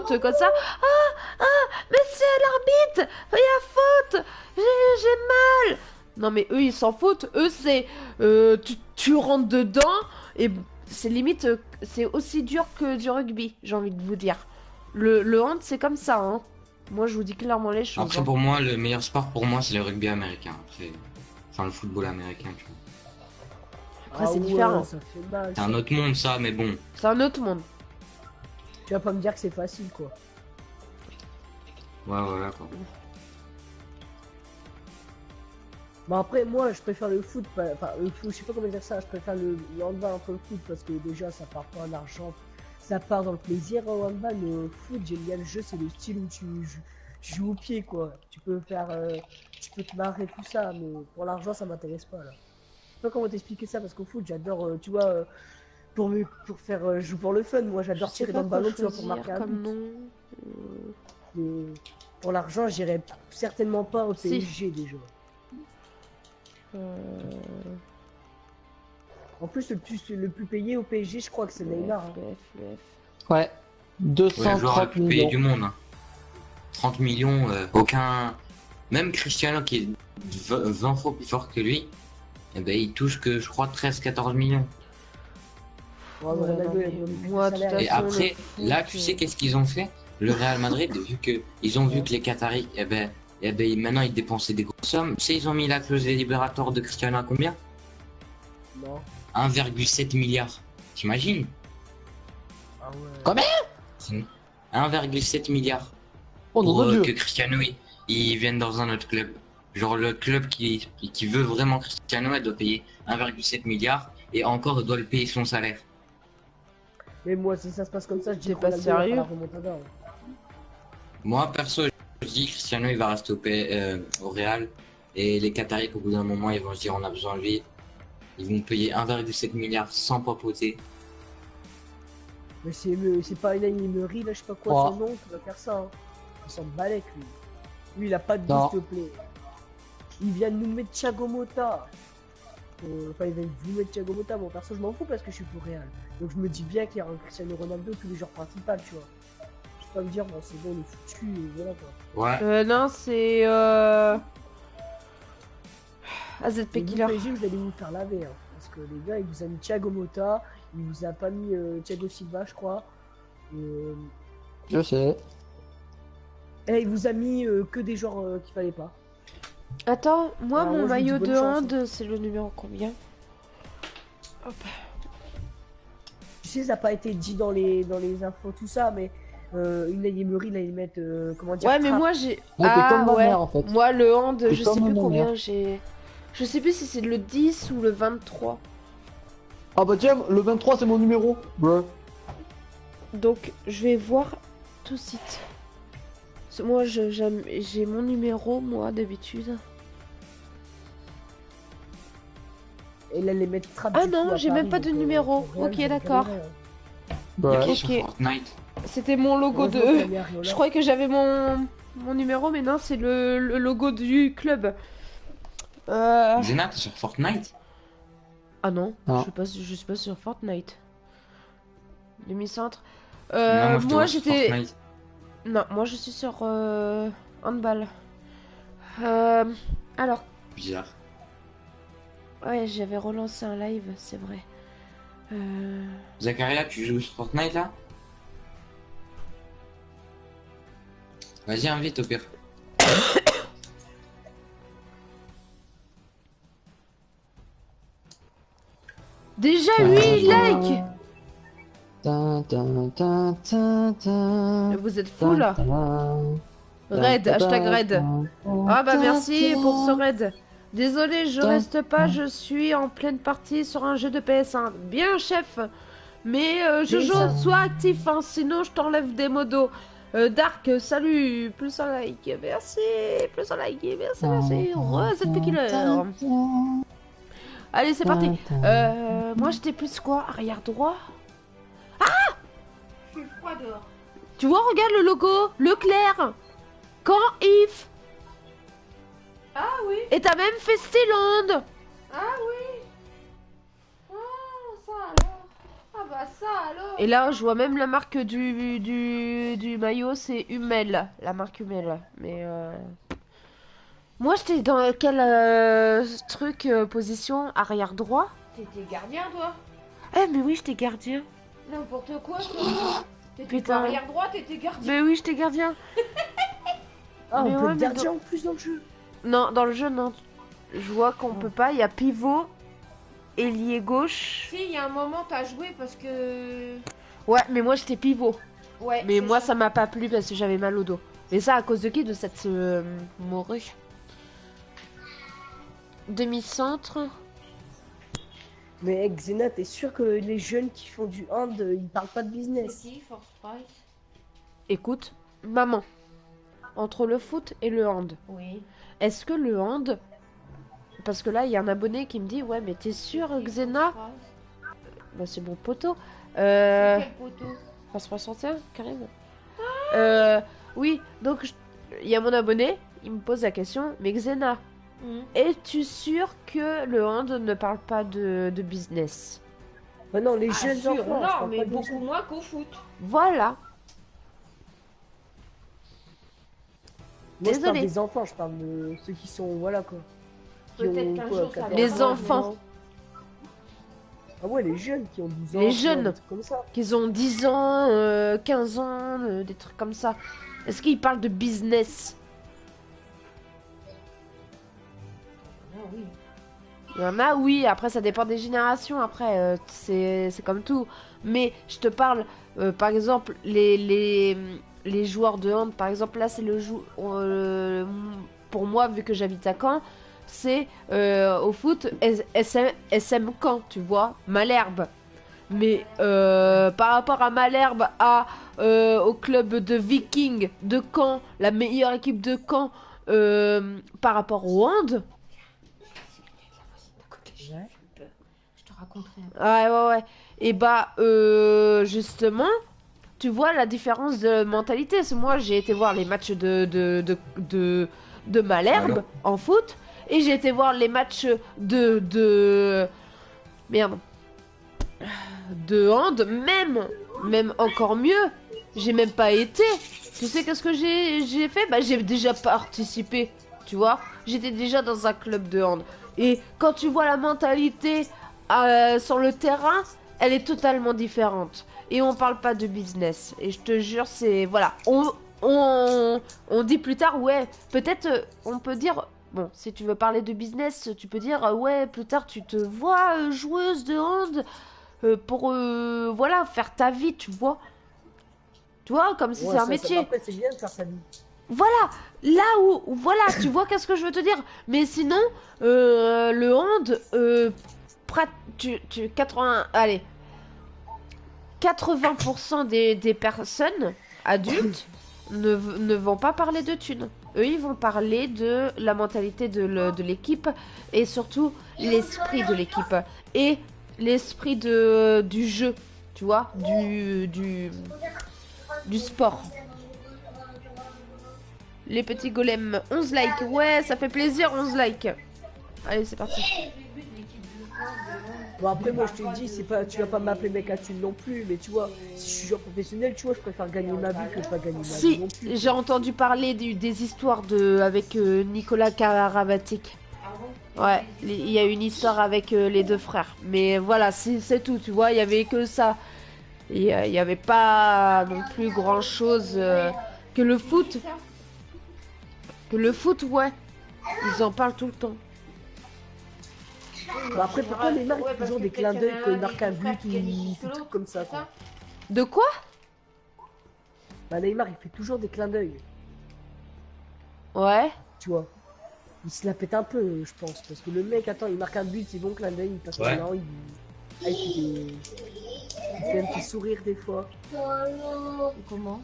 faute comme ça. Mais c'est l'arbitre. Il y a faute. J'ai mal. Non mais eux ils s'en foutent. Eux c'est tu rentres dedans et c'est limite c'est aussi dur que du rugby. J'ai envie de vous dire. Le hand c'est comme ça hein. Moi je vous dis clairement les choses. Après, Hein. pour moi, le meilleur sport pour moi, c'est le rugby américain. Après, enfin, le football américain, tu vois. Après c'est différent. Ça fait mal. C'est un autre monde, ça, mais bon. C'est un autre monde. Tu vas pas me dire que c'est facile quoi. Ouais, voilà, quoi. Bon après moi je préfère le foot, enfin le foot, je sais pas comment dire ça, je préfère le handball entre le foot parce que déjà ça part pas en argent, ça part dans le plaisir au handball, mais au foot j'aime bien le jeu, c'est le style où tu joues au pied quoi. Tu peux faire, tu peux te marrer tout ça, mais pour l'argent ça m'intéresse pas là. Je sais pas comment t'expliquer ça parce qu'au foot j'adore, tu vois, pour faire, je joue pour le fun, moi j'adore tirer dans le ballon, tu vois, pour marquer un but. Mais pour l'argent j'irais certainement pas au PSG déjà. En plus, le plus payé au PSG, je crois que c'est Neymar. Hein. Ouais. 230 le plus payé millions. du monde. Hein. 30 millions, aucun. Même Cristiano qui est 20 fois plus fort que lui, eh ben, il touche que je crois 13-14 millions. Ouais, moi, de toute Et façon, après, là, tu sais qu'est-ce qu'ils ont fait? Le Real Madrid, vu que ils ont vu que les Qataris, eh ben, maintenant ils dépensaient des grosses sommes. Tu sais, ils ont mis la clause des libérateurs de Cristiano à combien? Non. 1,7 milliard. T'imagines? Ah ouais. Combien? 1,7 milliard. Oh Pour non, Dieu. que Cristiano il vienne dans un autre club. Genre le club qui veut vraiment Cristiano, elle doit payer 1,7 milliard et encore elle doit le payer son salaire. Mais moi, si ça se passe comme ça, je dis T'es pas Ronaldo va faire sérieux? la remontada, hein. Moi perso, je dis Cristiano il va rester au Real et les Qataris au bout d'un moment ils vont se dire on a besoin de lui. Ils vont payer 1,7 milliard sans papoter. Mais c'est pas une Emery, là, je sais pas quoi, Oh. son nom, qui va faire ça. Hein. Il s'en balèque, lui. Lui, il a pas de Non. goût, s'il te plaît. Il vient de nous mettre Thiago Motta. Enfin, il vient de vous mettre Thiago Motta. Bon, perso, je m'en fous parce que je suis pour Real. Donc, je me dis bien qu'il y aura un Cristiano Ronaldo tous les joueurs principaux, tu vois. Je peux pas me dire, bon, c'est bon, il est foutu, et voilà, quoi. Ouais. non, c'est AZP Mais vous, Killer. PSG, vous allez vous faire laver, hein. Parce que les gars, il vous a mis Thiago Motta, il vous a pas mis Thiago Silva, je crois. Je sais. Et il vous a mis que des joueurs qu'il fallait pas. Attends, moi Alors, mon moi, je vous dis maillot bonne de chance, hand, c'est le numéro combien? Hop. Tu sais, ça n'a pas été dit dans les infos, tout ça, mais une Emery, là, ils mettent, comment dire, Ouais, mais Trapp. moi j'ai. Ouais, t'es comme ma ouais. mère, en fait. Moi le hand, T'es je comme sais plus ma combien mère. j'ai. Je sais plus si c'est le 10 ou le 23. Ah bah tiens, le 23 c'est mon numéro. Bruh. Donc je vais voir tout de suite. Parce que moi j'ai mon numéro, moi d'habitude. Et là, les mettre Trapp. Ah du non, coup, à j'ai même Paris, pas de donc, numéro. pour Real, Ok, vous allez d'accord. galérer, hein. Il y a Ouais. qui sur Ok. Fortnite? C'était mon logo Heureusement qu'il y a de. mis Areola. Je croyais que j'avais mon numéro, mais non, c'est le logo du club. Zena, t'es sur Fortnite? Ah non, Non. je suis pas sur Fortnite. Demi-centre. Non, moi je te moi vois sur j'étais. Fortnite. Non, moi je suis sur handball. Alors, Bizarre. ouais, j'avais relancé un live, c'est vrai. Zacharia, tu joues sur Fortnite là? Vas-y, invite au pire. Déjà 8 likes! Vous êtes fous là? Raid, hashtag raid. Ah bah merci pour ce raid. Désolé, je reste pas, je suis en pleine partie sur un jeu de PS1. Bien chef, mais Jojo, sois actif, hein, sinon je t'enlève des modos. Dark, salut, plus un like, merci, plus un like, merci, ZP Killer. Allez, c'est parti. Moi j'étais plus quoi? Arrière droit? Ah! Je suis froid dehors. Tu vois, regarde le logo, Leclerc. Quand if. Ah oui, Et t'as même fait Stelland. ah oui. Ah, ça alors. Ah bah ça alors. Et là, je vois même la marque du maillot, c'est Hummel, la marque Hummel. Mais moi, j'étais dans quelle truc, position arrière droit? T'étais gardien, toi? Eh, mais oui, j'étais gardien. N'importe quoi, toi. T'étais Putain. pas arrière droit, t'étais gardien. Mais oui, j'étais gardien. Ah, Mais on peut ouais, être mais gardien en plus dans le jeu. Non, dans le jeu, non. Je vois qu'on peut pas. Il y a pivot, ailier gauche. Si, il y a un moment, t'as joué parce que... Ouais, mais moi, j'étais pivot. Ouais, Mais c'est moi, ça m'a pas plu parce que j'avais mal au dos. Mais ça, à cause de qui? De cette morue. Demi-centre. Mais Xena, t'es sûr que les jeunes qui font du hand, ils parlent pas de C'est business? qui, Force Price? Écoute, maman. Entre le foot et le hand. Oui. Est-ce que le hand... Parce que là, il y a un abonné qui me dit, ouais, mais t'es sûr, Xena? Bah, c'est mon poteau. C'est quel poteau? Force 61, carrément. Oui, donc, il y a mon abonné, il me pose la question, mais Xena, es-tu sûr que le hand ne parle pas de business? Bah non, les Ah, jeunes sûr, enfants, je non, parle mais pas des beaucoup jeunes. moins qu'au foot. Voilà. Moi, je parle Désolée. des enfants, je parle de ceux qui sont, voilà quoi. Qui Peut-être ont, qu'un quoi, jour, ça 14 Les ans, enfants. 12 ans. Ah ouais, les jeunes qui ont 12 ans. Les tu vois, jeunes. des trucs comme ça. Qu'ils ont 10 ans, 15 ans, des trucs comme ça. Est-ce qu'ils parlent de business? Ah oui. Il y en a, oui. Après, ça dépend des générations. Après, c'est comme tout. Mais je te parle, par exemple, les joueurs de hand. Par exemple, là, c'est le pour moi, vu que j'habite à Caen, c'est au foot SM Caen, tu vois, Malherbe. Mais par rapport à Malherbe, au club de Viking de Caen, la meilleure équipe de Caen, par rapport au hand. Ouais. Je te raconterai. Ouais. Et bah, justement, tu vois la différence de mentalité. Parce que moi, j'ai été voir les matchs de Malherbe Alors en foot. Et j'ai été voir les matchs merde. De hand, même encore mieux. J'ai même pas été. Tu sais qu'est-ce que j'ai fait? Bah, j'ai déjà participé. Tu vois? J'étais déjà dans un club de hand. Et quand tu vois la mentalité sur le terrain, elle est totalement différente. Et on parle pas de business. Et je te jure, c'est... Voilà. On dit plus tard, ouais, peut-être on peut dire... Bon, si tu veux parler de business, tu peux dire, ouais, plus tard tu te vois joueuse de hand pour, voilà, faire ta vie, tu vois. Tu vois, comme si Ouais, c'est un ça, métier. après, c'est bien de faire sa vie. Voilà, là où, voilà, tu vois qu'est-ce que je veux te dire. Mais sinon, le hand, 80, allez, 80% des personnes adultes ne vont pas parler de thunes. Eux, ils vont parler de la mentalité de l'équipe et surtout l'esprit de l'équipe et l'esprit du jeu, tu vois, du sport. Les petits golems, 11 likes. Ouais, ça fait plaisir, 11 likes. Allez, c'est parti. Bon, après, moi, je te dis, c'est pas, tu vas pas m'appeler mec à thune non plus, mais tu vois, si je suis joueur professionnel, tu vois, je préfère gagner ma vie que pas gagner ma vie Si, non plus. j'ai entendu parler des histoires avec Nicolas Karabatic. Ouais, il y a une histoire avec les deux frères. Mais voilà, c'est tout, tu vois, il y avait que ça. Il y avait pas non plus grand chose que le foot. Que le foot, ouais. Ils en parlent tout le temps. Bon, après, pourquoi Neymar il fait toujours des clins d'œil quand il marque un but ou il fait des trucs comme ça, quoi. De quoi? Bah, Neymar, il fait toujours des clins d'œil, Ouais. tu vois. Il se la pète un peu, je pense, parce que le mec, attends, il marque un but, c'est bon, clin d'œil, il passe Ouais. maintenant, il fait un petit sourire des fois. Comment?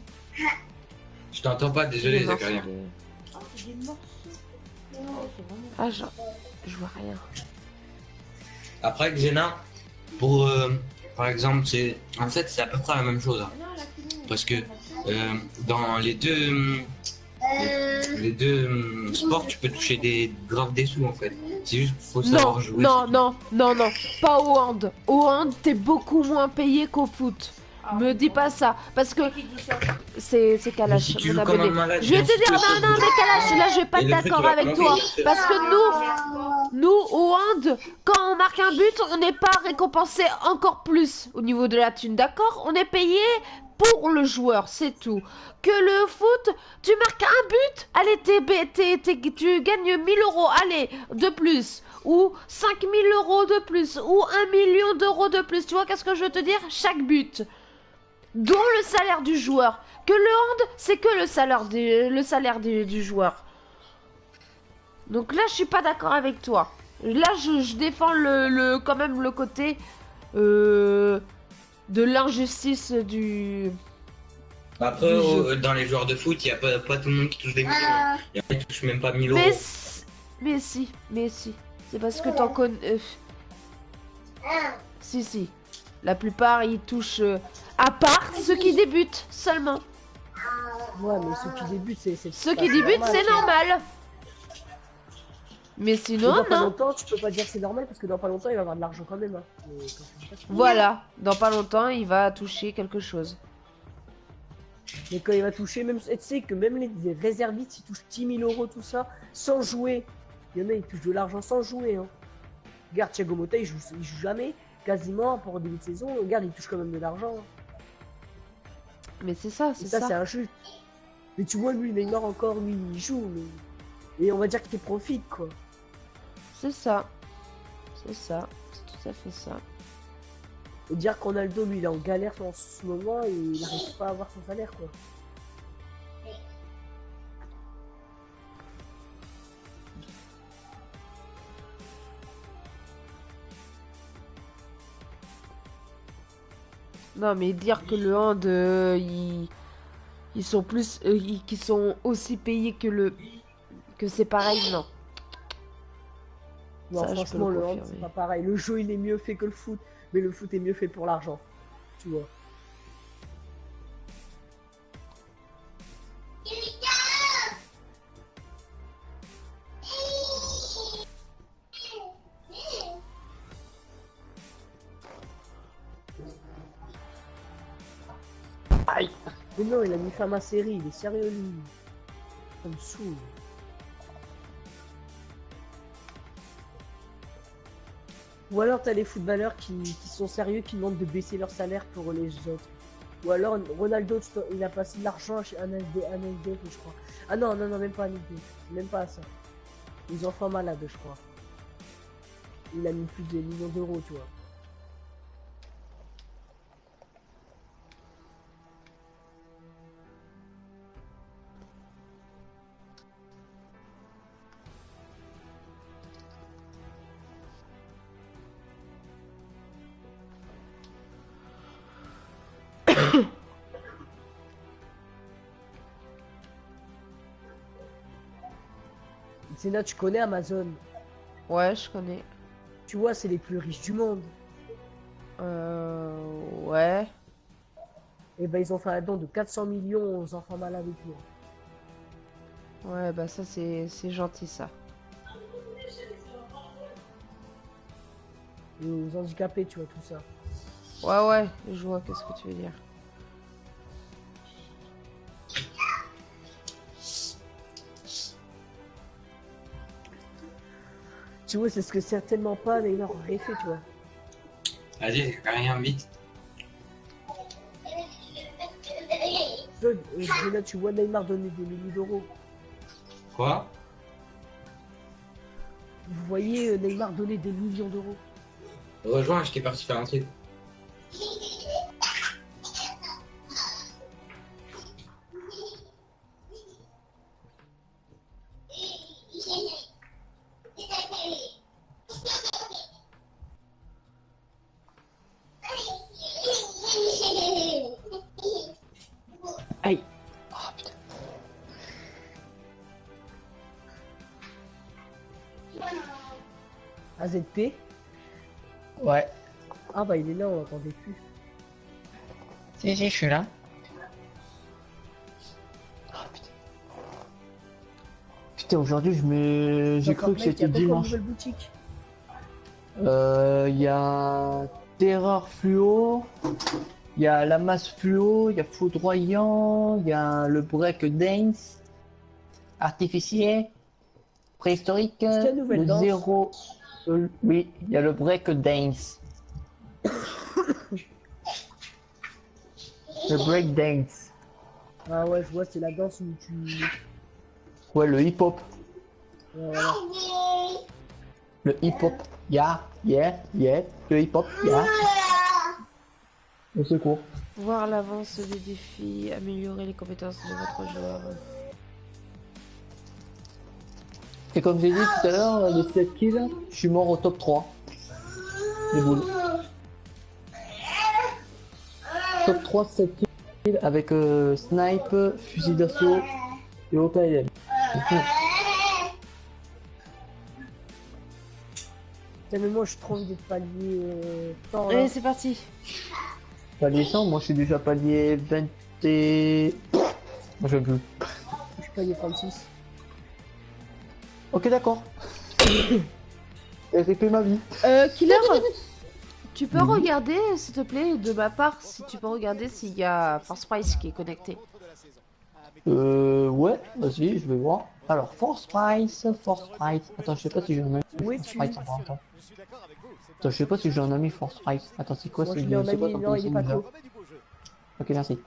Je t'entends pas, désolé, Des morceaux Zacharia. Ah, c'est des morceaux. Non, c'est vraiment... Ah, je vois rien. Après, Xena, pour par exemple, en fait, c'est à peu près la même chose. Hein. Non, la cuisine, Parce que dans les deux Les deux sports, tu peux toucher des sous en fait. C'est juste qu'il faut Non, savoir jouer. non, non, non, non, pas au hand. Au hand, t'es beaucoup moins payé qu'au foot. Me dis pas ça, parce que c'est Mais Kalash, si tu mon joues comme un abonné. malade, Je vais bien te sûr dire, que non, non, mais Kalash, là je vais pas Et être le truc, d'accord il va avec planter. toi, parce que nous, au hand, quand on marque un but, on n'est pas récompensé encore plus au niveau de la thune, d'accord? On est payé pour le joueur, c'est tout. Que le foot, tu marques un but, allez, tu gagnes 1000 euros, allez, de plus. Ou 5000 euros de plus, ou 1 million d'euros de plus. Tu vois qu'est-ce que je veux te dire? Chaque but. Dont le salaire du joueur. Que le hand, c'est que le salaire du joueur. Donc là, je suis pas d'accord avec toi. Là, je défends quand même le côté de l'injustice du... Après, Du jeu. dans les joueurs de foot, il n'y a pas tout le monde qui touche des millions. Il y en a qui touchent même pas 1000 euros. Mais si. C'est parce que t'en connais... Si. La plupart, ils touchent... à part ceux qui débutent, seulement. Ouais, mais ceux qui débutent, c'est Ceux pas qui débutent, normal, c'est tu vois. normal. Mais Mais sinon, dans pas non. longtemps, tu peux pas dire que c'est normal parce que dans pas longtemps, il va avoir de l'argent quand même. Hein. Mais quand tu dis pas, tu- Voilà. Dans pas longtemps, il va toucher quelque chose. Mais quand il va toucher, même, tu sais que même les réservistes, ils touchent 10 000 euros, tout ça, sans jouer. Il y en a, ils touchent de l'argent sans jouer. Hein. Regarde, Thiago Motta, il joue jamais, quasiment, pour début de saison. Regarde, il touche quand même de l'argent. Hein. Mais c'est ça, Et c'est ça, ça. c'est injuste. Mais tu vois, lui, Neymar encore, lui, il joue. Mais... Et on va dire qu'il profite, quoi. C'est ça. C'est ça. C'est tout à fait ça. Et dire que Ronaldo, lui, il est en galère en ce moment et il n'arrive pas à avoir son salaire, quoi. Non, mais dire que le hand, ils sont plus... qu'ils sont aussi payés que c'est pareil, non. Non, Ça, je peux franchement, le le hand, confirmer. c'est pas pareil. Le jeu, il est mieux fait que le foot, mais le foot est mieux fait pour l'argent. Tu vois. Aïe. Mais non, il a mis fin à ma série, il est sérieux, lui. Ça me saoule. Ou alors t'as les footballeurs qui sont sérieux, qui demandent de baisser leur salaire pour les autres. Ou alors Ronaldo, il a passé de l'argent chez un LDF, je crois. Ah non, même pas un LDF. Même pas ça. Les enfants malades, je crois. Il a mis plus de millions d'euros, tu vois. Zena, tu connais Amazon? Ouais, je connais. Tu vois, c'est les plus riches du monde. Ouais. Et ben ils ont fait un don de 400 millions aux enfants malades et tout. Ouais, bah ça, c'est gentil, ça. Et aux handicapés, tu vois, tout ça. Ouais, je vois qu'est-ce que tu veux dire. Tu vois, c'est ce que certainement pas Neymar aurait fait, tu vois. Vas-y, rien vite. Là, tu vois Neymar donner des milliers d'euros. Quoi? Vous voyez Neymar donner des millions d'euros. Rejoins, j'étais parti faire un truc. Aïe. AZP. Ouais. Ah bah il est là, on l'entendait plus. Si, je suis là. Oh putain. Putain, aujourd'hui, j'ai cru que Fortnite, c'était il y a quoi comme dimanche. nouvelle boutique? Il y a Terreur Fluo, il y a la masse fluo, il y a foudroyant, il y a le break dance, artificiel, préhistorique, Est-ce qu'il y a une nouvelle le danse? zéro. Oui, il y a le break dance. Le break dance. Ah ouais, je vois, c'est la danse où tu... Ouais, le hip hop. Ouais, voilà. Le hip hop. Yeah. Le hip hop, yeah. Au secours. Voir l'avance des défis, améliorer les compétences de votre joueur. Et comme j'ai dit tout à l'heure, les 7 kills, je suis mort au top 3. Les boules. Top 3, 7 kills avec snipe, fusil d'assaut et OKM. Putain, mais moi, je trouve des paliers... temps, là. Allez, c'est parti. Palier 100, moi je suis déjà palier 20 et... Moi je veux plus. Je suis palier 36. Ok d'accord. RIP ma vie. Killer, tu peux Mhm. regarder, s'il te plaît, de ma part, si tu peux regarder s'il y a Force Price qui est connecté. Ouais, vas-y, je vais voir. Alors, Force Price. Attends, je sais pas si j'ai un ami Où Force es-tu? Price. Attends, je sais pas si j'ai un ami Force Price. Attends, c'est quoi Moi, c'est je l'ai en c'est quoi ami, ton non, il est PSN pas déjà? co. Ok, merci.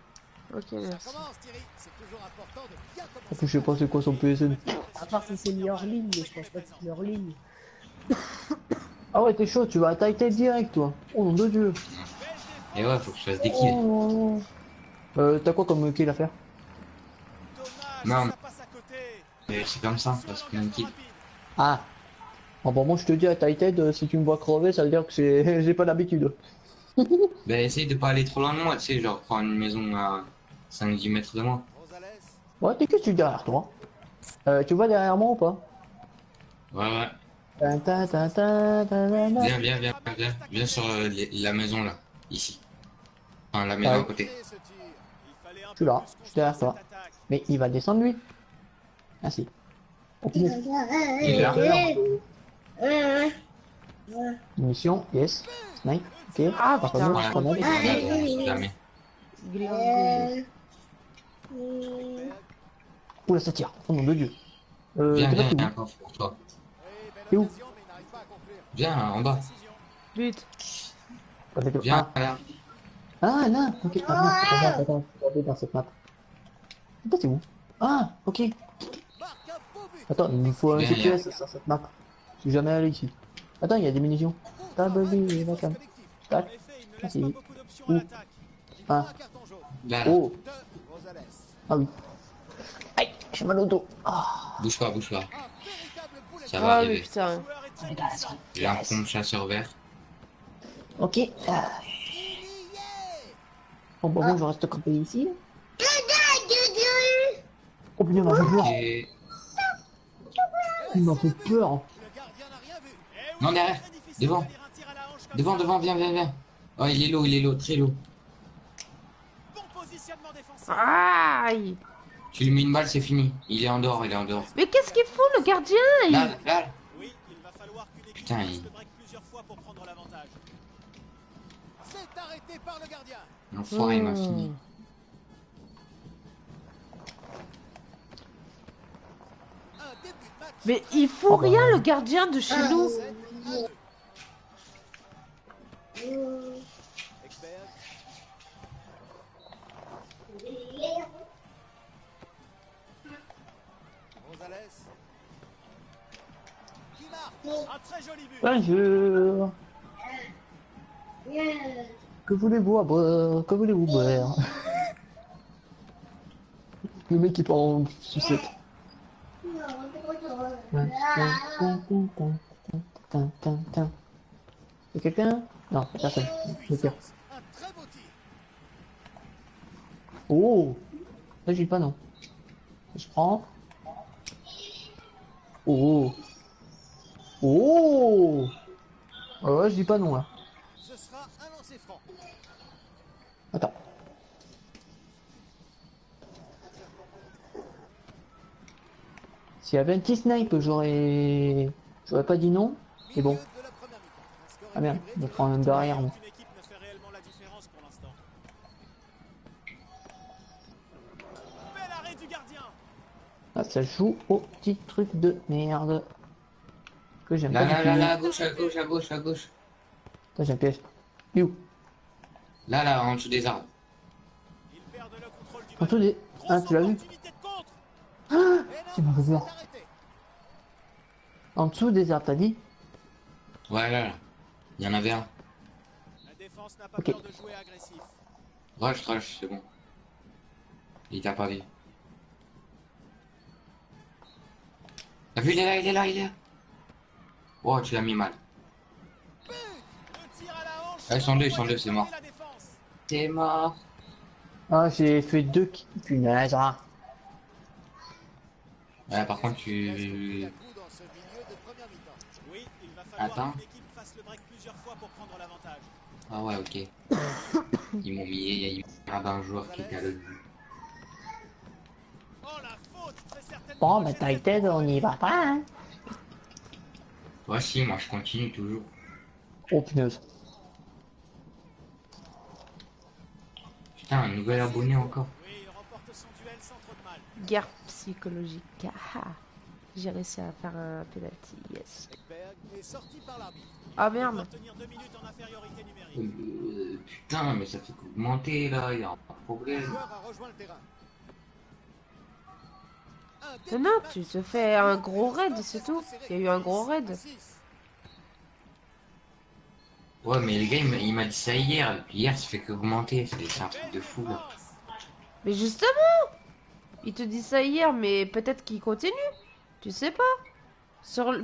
Ok, merci. En plus, je sais pas c'est quoi son PSN. À part si c'est mis hors ligne, mais je pense pas que c'est mis hors ligne. Ah ouais, t'es chaud, tu vas attaquer direct, toi. Oh nom de Dieu. Et ouais, faut que je fasse des kills. Oh. T'as quoi comme kill à faire? Non, mais c'est comme ça, parce que mon kill. Ah. Ah bon, moi je te dis à Tighthead, si tu me vois crever, ça veut dire que c'est j'ai pas l'habitude. Bah, essaye de pas aller trop loin de moi, tu sais, genre prendre une maison à 5-10 mètres de moi. Ouais, t'es que tu derrière toi? Tu vois derrière moi ou pas? Ouais. Ta ta ta ta ta ta ta. Viens sur la maison là, ici. Enfin, la Ah maison oui. à côté. Je suis là, je suis derrière toi. Mais il va descendre lui. Merci. Oh, punaise. Il est là. Mission, yes. Snipe, ok. Ah, Pas putain. mal, pas mal. Jamais. Glingo. Oula, ça tire. Oh nom de Dieu. Viens, T'es viens, parti il y a où? un coffre pour toi. T'es où? Viens, en bas. But. Viens, Ah, là. ah là, ok. Attends, je vais dans cette map. Attends, c'est où? Ah, ok. Attends, il me faut un Viens, GPS sur cette map. Je suis jamais allé ici. Attends, il y a des munitions. Tabazi, la cam. Tac. Merci. Où? Ah. Là. Oh. Ah oui. Aïe, j'ai mal au dos. Ah. Bouge pas. Ça va Ah oui, arriver. putain. J'ai un pompe chasseur vert. Ok. Ah. Bon, bah, bon, je reste campé ici. Oh putain, il m'a fait peur. Ok. Il m'a fait peur. Non, derrière. Devant, viens. Oh, il est low, très low. Aïe. Tu lui mets une balle, c'est fini. Il est en dehors. Mais qu'est-ce qu'il fout, le gardien? Là. Putain, l'enfoiré, il m'a fini. Mais il fout Oh, bah. rien, le gardien de chez nous. Bonjour. Que voulez-vous à boire? Que voulez-vous boire? Le mec qui part en sucette. Y'a quelqu'un? Non, y'a personne. Ok. Oh! Là j'ai pas non. Je prends. Oh! Oh! Ah ouais, je dis pas non là. Attends. S'il y avait un petit snipe, j'aurais pas dit non. Mais bon. Ah merde, je me prends un derrière moi. Ah, ça joue au petit truc de merde. Que j'aime pas du tout. Là, à gauche, à gauche, à gauche, à gauche. Attends, j'ai un piège. Il est où? Là, en dessous des arbres. En dessous des... Ah, tu l'as vu? Ah, c'est ma mort. En dessous des arbres, t'as dit? Ouais, là. Il y en avait un. Ok. Rush, c'est bon. Il t'a pas vu. T'as vu, il est là. Oh, tu l'as mis mal. Ah, ils sont deux, c'est mort. C'est mort. Ah, j'ai fait 2 kills. Punaise, ah. Ouais, par contre, tu... Attends. Ah ouais, ok. Ils m'ont mis un joueur qui était à l'autre bout. Bon, bah t'as été, on y va pas, hein. Ouais, si, moi je continue toujours. Oh, punaise. Putain, un nouvel abonné encore. Guerre psychologique. Ah, j'ai réussi à faire un penalty. Yes. Ah merde. Putain, mais ça fait qu'augmenter là, il y a un problème. Non, tu te fais un gros raid, c'est tout. Il y a eu un gros raid. Ouais, mais le gars il m'a dit ça hier, et puis hier ça fait qu'augmenter, c'est un truc de fou là. Mais justement, il te dit ça hier, mais peut-être qu'il continue. Tu sais pas.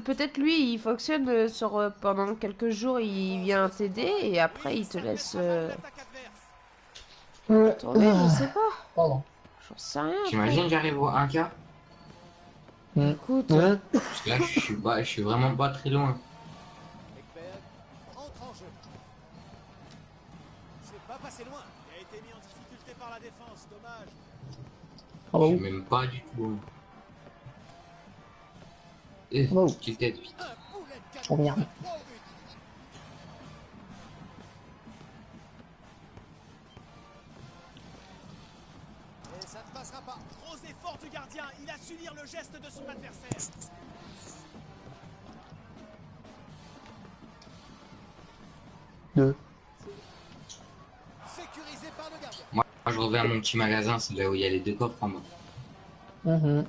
Peut-être lui, il fonctionne sur pendant quelques jours, il vient t'aider et après il te laisse tourner, je sais pas. Pardon. J'en sais rien. T'imagines j'arrive au 1K? Écoute, Ouais. Parce que là je suis vraiment pas très loin. Ah Je bah suis où? même pas du tout loin. Wow. Tu t'aides vite. Oh merde. Ça ne passera pas. Gros effort du gardien. Il a su lire le geste de son adversaire. Deux. Sécurisé par le gardien. Moi je reviens à mon petit magasin, c'est là où il y a les deux coffres en bas. Putain,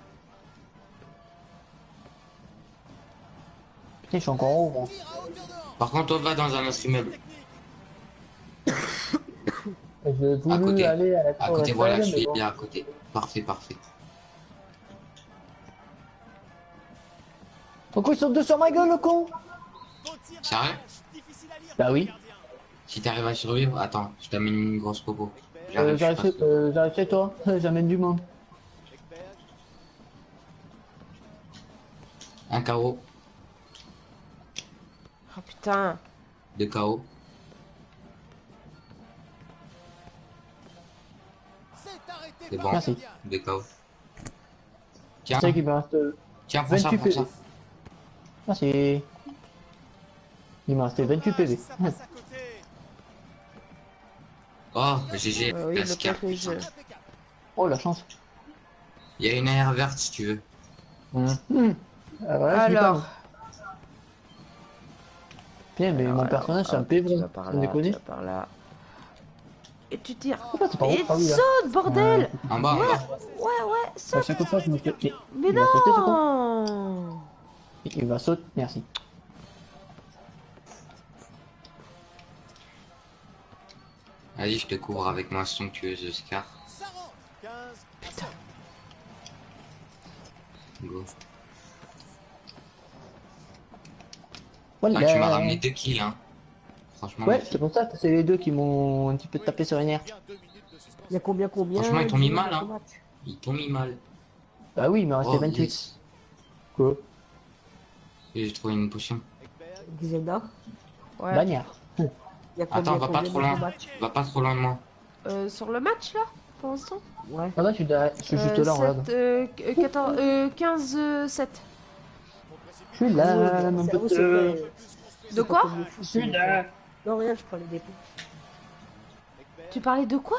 je suis encore en haut, moi. Tire à hauteur de hanche. Par contre on va dans un autre immeuble. J'ai voulu côté. aller à la À tour côté, Eiffel, voilà, je mais suis bon. là à côté. Parfait. Pourquoi ils sont deux sur ma gueule, le con? Beau tir à Sérieux? hanche. Difficile à lire Bah pour oui. le gardien. Si t'arrives à survivre, attends, je t'amène une grosse popo. J'arrive, je passe. J'arrive chez toi, j'amène du monde. Ekberg. Un KO, oh putain. 2 KO. C'est arrêté C'est par bon. le Merci. gardien. 2 KO. Tiens, Tu sais qu'il me reste tiens, pour ça, 28 pour ça. PV. Merci. Il m'a resté 28 PV. Ça passe à côté. Oh, GG, Oui, la le scarpe. PPG. Impeccable. Oh la chance. Il y a une AR verte si tu veux. Ah, voilà, je dis pas Alors, non. Putain, mais mon alors, personnage c'est un hop, PV. tu vas par Sans là, tu déconner. vas par là. Et tu tires. Pourquoi c'est pas Et où? Ah oui, là. saute, bordel. En bas, en bas. Ouais, À saute. chaque fois, je me fais. Mais il va sauter, ce con. non. Il va sauter, merci. Vas-y, je te couvre avec ma somptueuse Scar. Ça rentre. 15 à 5. Go. Voilà. Ah, tu m'as ramené 2 kills, hein. Franchement, Ouais, merci. c'est pour ça que c'est les deux qui m'ont un petit peu tapé sur les nerfs. Bien 2 minutes de suspense. Il y a combien Franchement, ils t'ont mis de mal, dans hein. ce match? Ils t'ont mis mal. Bah oui, il m'a resté Oh, 28. yes. Quoi? Et j'ai trouvé une potion. Ekberg. Xena. Ouais. Bagnard. Il y a combien Attends, va pas combien trop dans ce loin. match? Va pas trop loin de moi. Sur le match là. pour l'instant. Ouais. Ah bah, je suis juste là, regarde. 15, 7. Je suis là, Ouais, mon c'est- pote. c'est De pas quoi comme le foot, Je suis là. Non, rien, je parlais des points. Tu parlais de quoi?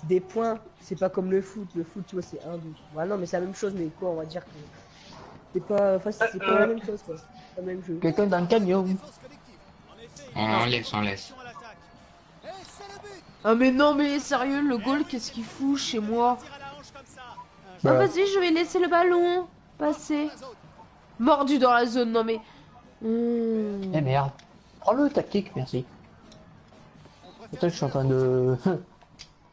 Des points, c'est pas comme le foot. Le foot, tu vois, c'est 1, 2. Ouais, non, mais c'est la même chose, mais quoi, on va dire que. C'est pas. Enfin, c'est pas la même chose, quoi. C'est pas le même jeu. Quelqu'un dans le camion. Défense collective. En effet, On laisse, on laisse. à l'attaque. Et c'est le but. Ah mais non mais sérieux, le goal, qu'est-ce qu'il fout chez moi? Tire à la hanche comme ça. Un Ah Bah. vas-y, je vais laisser le ballon passer. la zone. Mordu dans la zone, non mais... Eh merde. Prends le tactique, merci. Attends, je suis en train de,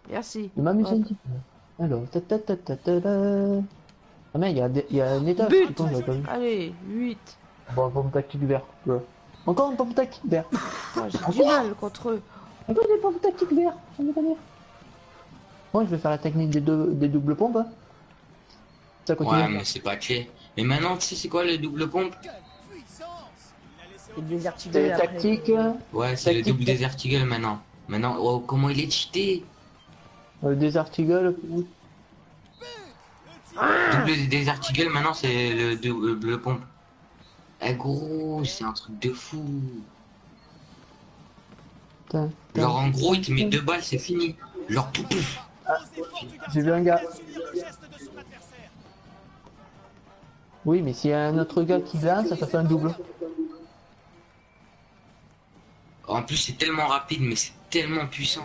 Merci. de m'amuser un Hop. petit peu. Alors, ta ta ta ta ta ta. Ah mais il y a un étage But. qui tombe, j'ai pas vu. Allez, 8. Bon, pompe tactique vert. Ouais. Encore une pompe tactique vert. J'ai du mal contre eux. Encore des pompes tactiques vert. On est pas bien. Bon, je vais faire la technique des doubles pompes. Hein. Ça continue. Ouais, mais c'est pas clé. Mais maintenant, tu sais, c'est quoi le double pompe? Quelle puissance. Il a laissé Et des C'est articles après. tactique. Ouais, c'est le Tactique. double Desert Eagle maintenant. Maintenant, oh, comment il est cheaté? Des articles. Double Desert Eagle, maintenant, c'est le double pompe. Eh gros, c'est un truc de fou. Genre, en gros, il te met 2 balles, c'est fini. Genre, pouf, pouf. J'ai vu un gars. subir le geste de son adversaire. Oui, mais s'il y a un autre gars qui l'a, ça fait un double. En plus, c'est tellement rapide, mais c'est tellement puissant.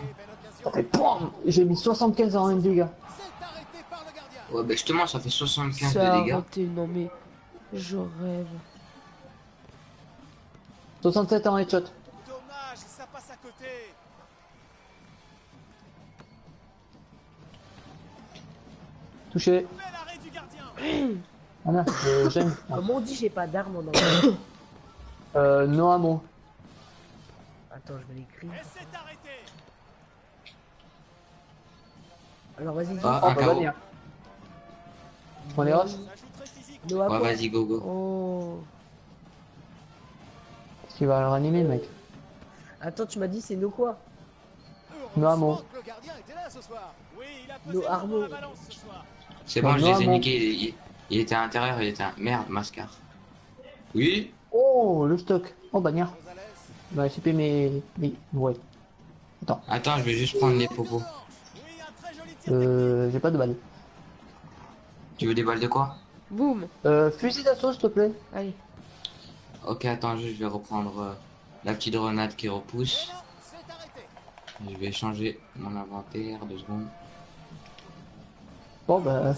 Ça fait POM. J'ai mis 75 en un dégâts. C'est arrêté par le gardien. Ouais, bah justement, ça fait 75 C'est de dégâts. arrêté, non mais... Je rêve. 67 en headshot. Dommage, ça passe à côté. Touché. Bel arrêt du gardien. Voilà, j'aime. Comment on dit j'ai pas d'arme en anglais? Non à moi. Attends, je vais l'écrire. Et c'est arrêté. Alors vas-y, dis. Ah, Oh, un bah, KO. vas-y. On les rush. Ça joue très physique. Noah, Ouais, quoi vas-y, go, go. Oh. Parce qu'il va le ranimer, le mec. Attends, tu m'as dit c'est no quoi? Non à moi. Le gardien était là ce soir. Oui, il a Nos pesé lourd dans armeaux. la balance ce soir. C'est bon, Non, je les ai mon- niqués. Il était à l'intérieur, il était à... Merde, Mascar. Oui. Oh, le stock. Oh, bagnard. Gonzalez. Bah, j'ai payé mes... Ouais. Attends, je vais juste prendre les popos. Oui, un très joli tir. J'ai pas de balles. Tu veux des balles de quoi? Boum. Fusil d'assaut, s'il te plaît. Allez. Ok, attends, je vais reprendre la petite grenade qui repousse. Et non, c'est arrêté. Je vais changer mon inventaire, 2 secondes. Bon, bah,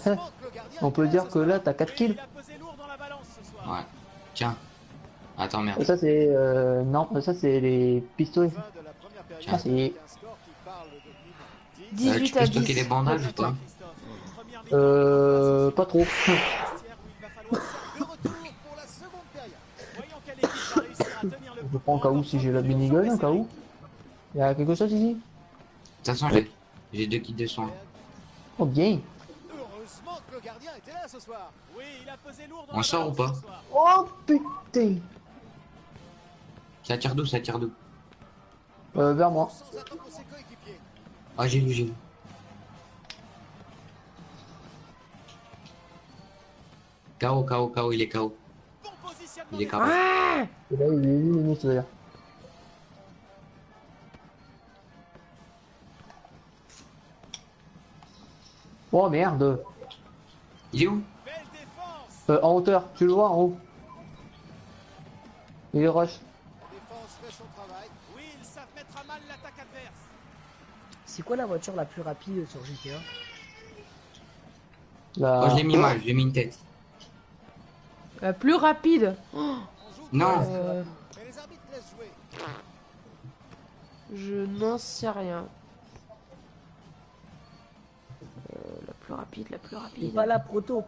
on peut dire que là, t'as 4 kills. Il a pesé lourd dans la balance ce soir. Ouais. Tiens. Attends, merde. Et ça, c'est... Non, ça, c'est les pistolets. Fin de la première période, Ah, c'est... avec un score qui parle de 10. 18 tu à peux 10. stocker les bandages Oh, ou pas? Christophe, première Pas trop. vestiaire où il va falloir faire de retour pour la seconde période. Voyons quelle équipe va réussir à tenir le Je prends au cas où si j'ai la minigun, au cas où. Il y a quelque chose ici? De toute façon, j'ai 2 kits de soins. Oh, bien. Heureusement que le gardien était là ce soir. Oui, il a pesé lourd dans On la sort ou balance pas? ce soir. Oh, putain. Ça tire d'où? Ça tire d'où? Vers moi. Sans attendre ses coéquipiers. Ah, j'ai vu, j'ai vu. KO, KO, KO, il est KO. Bon positionnement. Il est KO. Ah. Et là, il est éliminé, ça veut dire. Oh, merde. Il est où? Belle défense. En hauteur, tu le vois en haut. Il est rush. La défense fait son travail. Oui, ils savent mettre à mal l'attaque adverse. C'est quoi la voiture la plus rapide sur GTA? La... Oh, je l'ai mis mal, j'ai mis une tête. La plus rapide. On joue Non. mais les arbitres laissent jouer. Je n'en sais rien. La plus rapide, la plus Et rapide. pas la proto.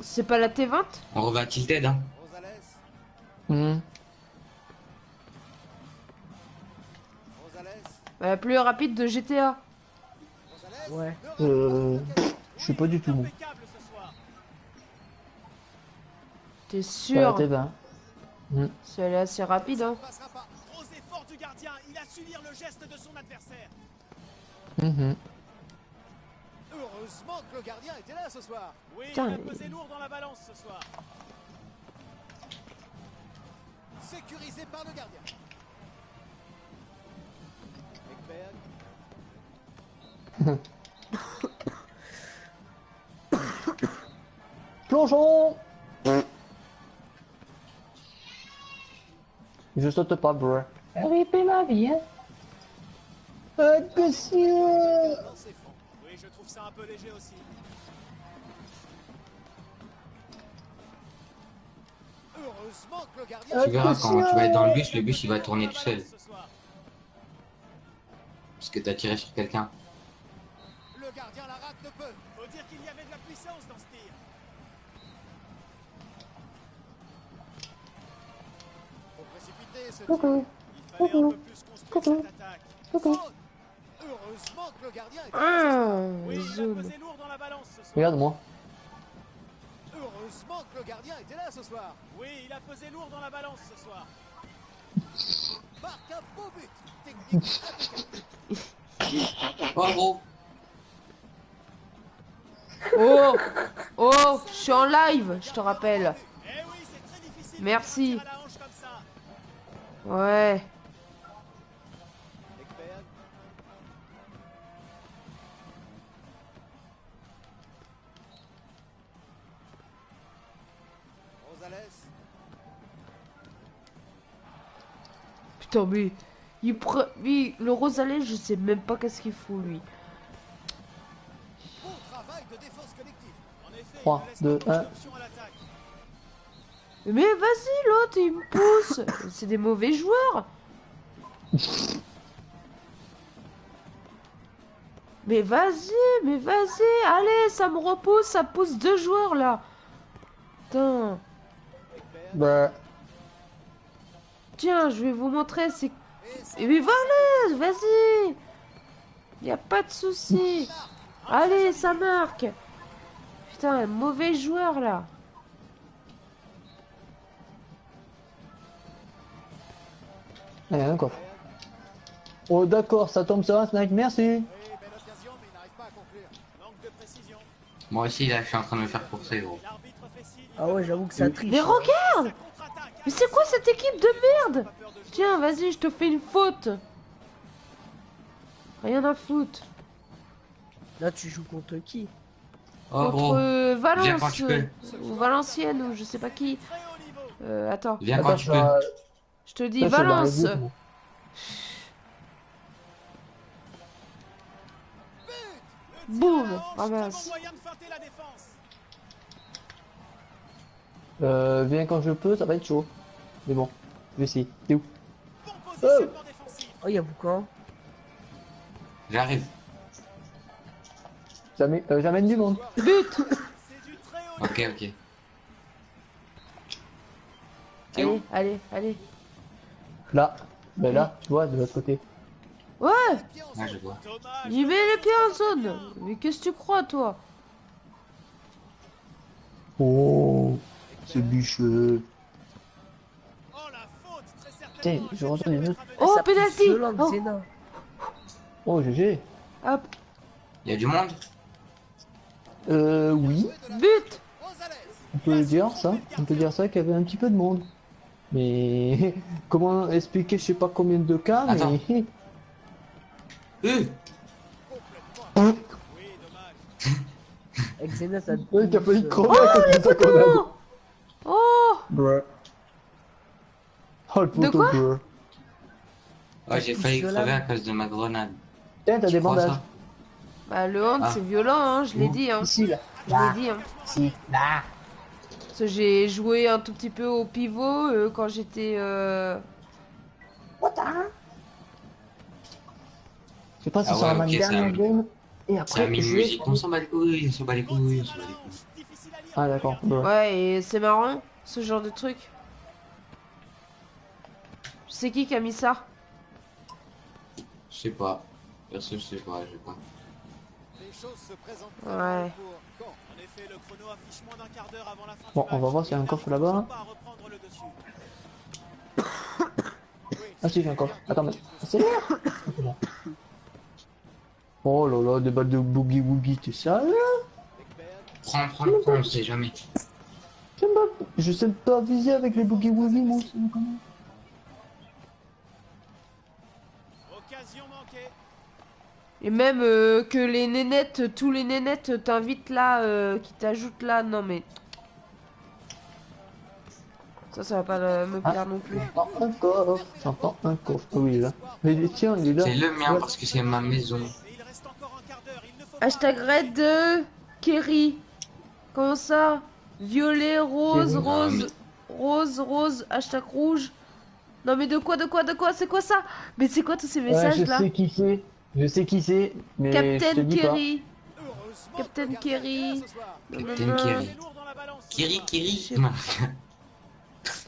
C'est pas la T20? On revient à Tilted, hein. Gonzalez. Mhm. Gonzalez. La plus rapide de GTA. Gonzalez. Ouais. Je suis pas du tout bon. Impeccable ce soir. T'es C'est la sûr? T20. C'est elle est assez rapide, hein. Ça ne passera pas. Gros effort du gardien. Il a su lire le geste de son adversaire. Mhm. Heureusement que le gardien était là ce soir. Oui, Putain, il a pesé lourd dans la balance ce soir. Sécurisé par le gardien. Ekberg. Plongeon. Je saute pas, bro. RIP ma vie, hein. Attention. Dans ses fonds. Oui, je trouve ça un peu léger aussi. Heureusement que le gardien. Tu verras quand tu vas être dans le bus il va tourner tout seul. Ce soir. Parce que t'as tiré sur quelqu'un. Le gardien la rate de peu. Faut dire qu'il y avait de la puissance dans ce tir. Faut précipiter ce tir. Il fallait un peu plus construire cette attaque. Faute. Heureusement que le gardien était là. Oui, il a zoom. pesé lourd dans la balance ce soir. Regarde-moi. Heureusement que le gardien était là ce soir. Oui, il a pesé lourd dans la balance ce soir. Marque un beau but. Technique impeccable. Bravo. Oh, oh, je suis en live, je te rappelle. Eh oui, c'est très difficile. Merci. De faire un tir à la hanche comme ça. Ouais. Ekberg. Rosales. Putain, mais lui, le Rosalet, je sais même pas qu'est-ce qu'il fout, lui. Bon travail de défense collective. En effet, 3, il ne 2, laisse pas 1. beaucoup d'options à l'attaque. Mais vas-y, l'autre, il me pousse. C'est des mauvais joueurs. Mais vas-y, allez, ça me repousse, ça pousse 2 joueurs, là. Putain. Ekberg. Bah, Tiens, je vais vous montrer, c'est... Et ça Mais voilà, vas-y. Y a pas de souci. Allez, ça marque. Putain, un mauvais joueur, là. il y a un coffre. Oh d'accord, ça tombe sur un snipe, merci. Oui, belle occasion, mais il n'arrive pas à conclure. Manque de précision. Moi aussi là je suis en train de me faire courser gros. L'arbitre fait signe. Ah ouais, j'avoue que ça triche. Mais hein. regarde. Ça contre-attaque. Mais c'est quoi cette équipe de merde? Pas peur de jouer. Tiens, vas-y, je te fais une faute. Rien à foutre. Là, tu joues contre qui? Oh Contre gros, viens quand Valence tu peux. ou Valenciennes ou je sais pas qui. Très haut niveau. Attends, Viens Attends, quand je tu suis peux. je te dis je suis dans les Valence. groupes, moi. Le tir Boum, à la hanche, très ramasse. bon moyen de feinter la défense. Viens quand je peux, ça va être chaud. Mais bon, je vais essayer. T'es où? Bon positionnement défensif. Oh, il y a Boucan. J'arrive. J'amène du monde. But. C'est du très haut niveau. Ok. T'es où? Allez. Là. Ben là, tu vois, de l'autre côté. Ouais, Pied en Ah zone. je vois. Dommage. il met les pieds en zone. Mais qu'est-ce que tu crois, toi? Oh, ce bûcheux. Oh la faute, très Putain, certainement. je retourne les autres. Oh, Ça pousse penalty. violent, Oh. Xena. Oh, GG. Hop, Il y a du monde? Oui. but. Rosales. On peut dire ça. On peut dire ça qu'il y avait un petit peu de monde. Mais comment expliquer je sais pas combien de cas, Attends. mais Complètement. Oui, dommage. Avec Xena, ça te ouais, t'as failli pousse, crever à cause de ta grenade. Oh, Bruh. Oh le De poteau quoi bruh. Ouais j'ai failli crever à cause de ma grenade. Tiens, t'as Tu des crois bandages. ça? bah le hand Ah. c'est violent, hein, je l'ai dit, hein. Ici, là. Je l'ai dit, hein. Ici, là. Parce que j'ai joué un tout petit peu au pivot quand j'étais. What the? Je sais pas si Ah ça sera ouais, ma ok, dernière ça- game. Et C'est la après, je musique. On s'en bat les couilles, on s'en bat les Bon couilles, on tir s'en à bat la les couilles. hanche. Difficile à lire. Ah d'accord. Bruh. Ouais, et c'est marrant, ce genre de truc. C'est qui a mis ça? Je sais pas. Perso je sais pas. Les choses se présentent Ouais. mal pour Caen. En effet, le chrono affiche moins d'un quart d'heure avant la fin Bon, du on va match. voir s'il y a un Ils coffre n'arrivent là-bas. toujours pas à reprendre le dessus. Oui, Ah si, j'ai un coffre. Attends, mais c'est l'air. Oh là là, des balles de boogie woogie, t'es sérieux? Prends, on sait jamais. Je sais pas viser avec les boogie woogie, moi aussi. Occasion manquée. Et même que les nénettes, tous les nénettes t'invitent là, qui t'ajoutent là, non mais... Ça va pas me plaire non plus. J'entends un coffre, j'entends un coffre. Ah oui, là. Mais tiens, il est là. C'est le mien parce que c'est ma maison. Et il reste encore un quart d'heure. Il ne faut Hashtag Red de Kerry. Comment ça? Violet, rose, Kerry. rose, rose, hashtag rouge. Non mais de quoi? C'est quoi ça? Mais c'est quoi tous ces messages je là? sais qui c'est. Je sais qui c'est, mais je te Captain dis pas. Kerry. Heureusement Captain que le gardien Kerry. était là ce soir. Captain Kerry. C'est lourd dans la balance. Kiri.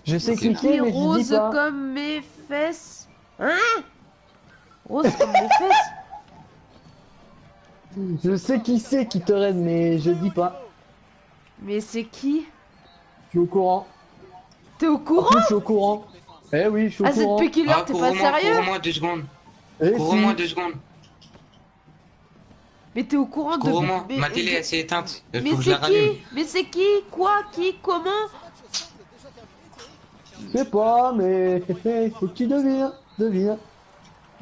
Je sais Ok. qui c'est, mais je Rose dis pas. comme mes fesses. Hein? Rose comme mes fesses? Je sais qui c'est qui te raide, mais je dis pas. Mais c'est qui? Je suis au courant. T'es au En courant? plus, je suis au courant. Eh oui, je suis au Ah c'est courant. depuis quelle heure? T'es pas sérieux? Cours-moi 2 secondes. Eh Cours-moi si. 2 secondes. Mais t'es au courant de... Cours-moi. Mais- Ma télé, elle s'est éteinte. Mais Faut que je la c'est rallume. qui? Mais c'est qui? Quoi? Qui? Comment? Je sais pas, mais faut que tu devines. Devine.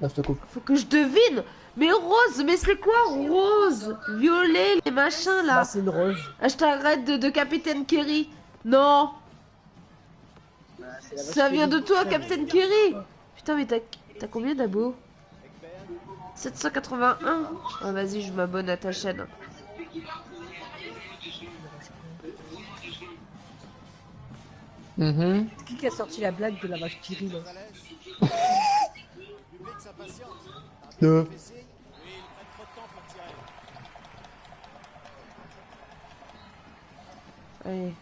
Là, je te coupe. Faut que je devine. Mais rose, mais c'est quoi rose? Violet, les machins là. Bah, c'est une rose. Hashtag Red de Captain Kerry. Non, C'est la vache ça qui vient dit. de toi, Ouais, Captain mais- Kerry. Putain, mais t'as combien d'abos? 781. Ah, vas-y, je m'abonne à ta chaîne. Mhm. Qui a sorti la blague de la vache qui rit là? Le public s'impatiente. Deux. Fait signe. Oui, ils prennent trop de temps pour tirer. Allez.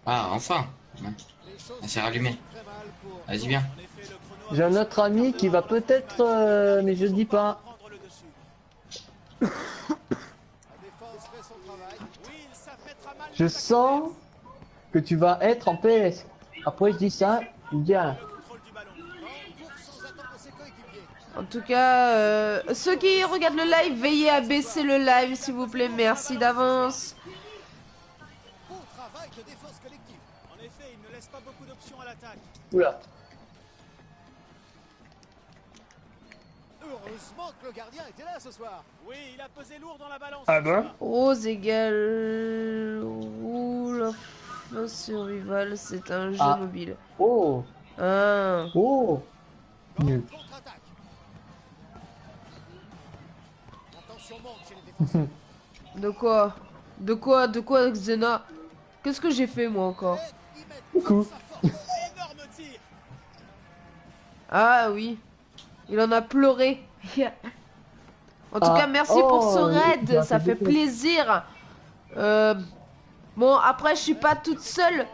Ah, enfin. Les choses Elle s'est rallumée. sont très mal pour- Vas-y, viens. En effet, le chrono J'ai un autre ami qui va peut-être, mais je dis pas. prendre le dessus. La défense fait son travail. Oui, ils savent mettre à mal Je l'attaque. sens que tu vas être en PS. Après, je dis ça, bien. Le contrôle du ballon. En course sans attendre ses coéquipiers. En tout cas, ceux qui regardent le live, veillez à baisser le live, s'il vous plaît. Merci d'avance. Bon travail de défense collective. En effet, il ne laisse pas beaucoup d'options à l'attaque. Oula. Heureusement que le gardien était là ce soir. Oui, il a pesé lourd dans la balance. Ah bon? Rose égale Rule of Survival, c'est un jeu Ah. mobile. Oh. Ah. Oh. Nul. Contre-attaque. Attention manque chez les défenseurs. De quoi, Xena? Qu'est-ce que j'ai fait moi encore? Et ils mettent Coucou. sa force. Énorme tir. Ah oui, il en a pleuré. En tout Ah. cas, merci pour ce Oh, raid, il a ça fait fait beaucoup. plaisir. Bon, après, je suis pas toute seule.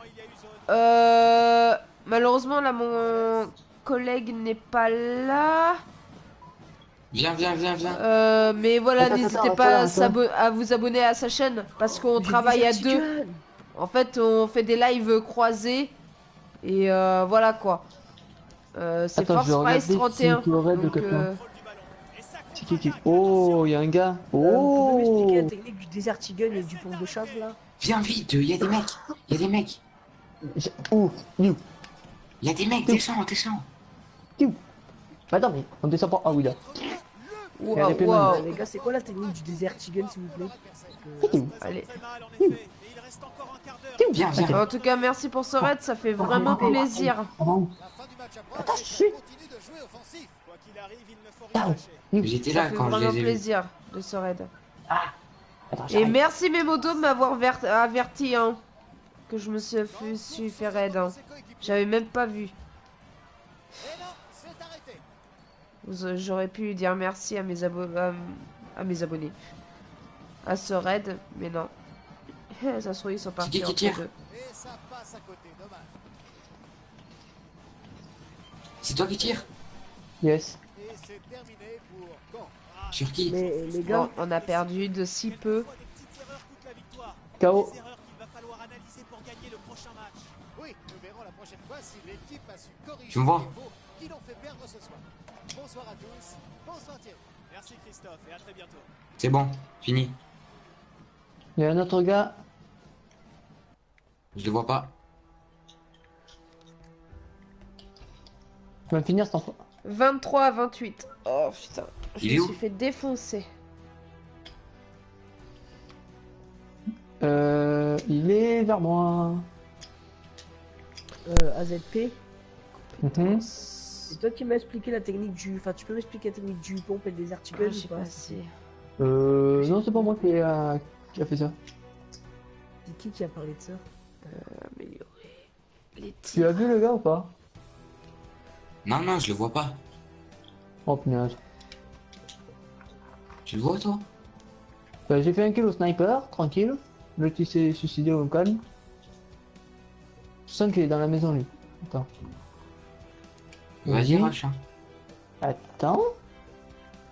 Malheureusement, là, mon collègue n'est pas là. Viens. Mais voilà, Attends, n'hésitez attends, pas attends. à vous abonner à sa chaîne parce qu'on J'ai travaille des à deux. articles. En fait, on fait des lives croisés et voilà quoi. C'est Attends, Force je vais Price regarder 31. s'il y aurait de Donc, quelqu'un. Qui. Oh, il y a un gars. Vous pouvez Oh. m'expliquer la technique du Desert Eagle et du pompe de chasse là? Viens vite, il y a des mecs. Où? Où? Il y a des mecs, descends. Attends, mais on descend pas. Ah oui, là. Waouh, Elle est plus waouh. Les gars, c'est quoi la technique du Desert Eagle s'il vous plaît? Où? Allez. Très mal en effet. Et il reste encore un quart d'heure. Viens. En tout cas, merci pour ce raid, ça fait vraiment plaisir. Ah, La fin du match approche. Attends, et je suis. continue de jouer offensif. Quoi qu'il arrive, il ne faut Ah, rien lâcher. J'étais Ça là fait quand je vraiment les ai vus. plaisir de ce raid. Attends, Et j'arrive. merci Memodo de m'avoir averti hein, que je me suis fait raid. Hein. Ses coéquipiers. J'avais même pas vu. Et non, c'est arrêté. J'aurais pu dire merci à mes abonnés. À ce raid, mais non. Ça se trouve, ils sont partis qui entre tire deux. Et ça passe à côté, dommage. C'est toi qui tires? Yes. Et c'est terminé pour Caen. Sur qui? Mais les gars, Bon, on a perdu de si peu. Des petites erreurs coûtent la victoire. KO. Des erreurs qu'il va falloir analyser pour gagner le prochain match. Oui, nous verrons la prochaine fois si l'équipe a su corriger Tu me vois? les défauts qui l'ont fait perdre ce soir. Bonsoir à tous. Bonsoir Thierry. Merci Christophe et à très bientôt. C'est bon, fini. Il y a un autre gars. Je le vois pas. Tu vas finir cet enfant. 23 à 28. Oh putain, je Il est me où? suis fait défoncer. Il est vers moi. AZP. Mhm. C'est toi qui m'as expliqué la technique du. Enfin, tu peux m'expliquer la technique du pompe et des Ah, articles j'ai ou pas? pas assez. Non, c'est pas moi qui a fait ça. C'est qui a parlé de ça? Améliorer les Tu tirs. as vu le gars ou pas? Non, non, je le vois pas. Oh punaise. Tu le vois, toi? J'ai fait un kill au sniper, tranquille. L'autre il s'est suicidé au calme. Je sens qu'il est dans la maison lui. Attends. Vas-y, Oui. rush. Hein. Attends.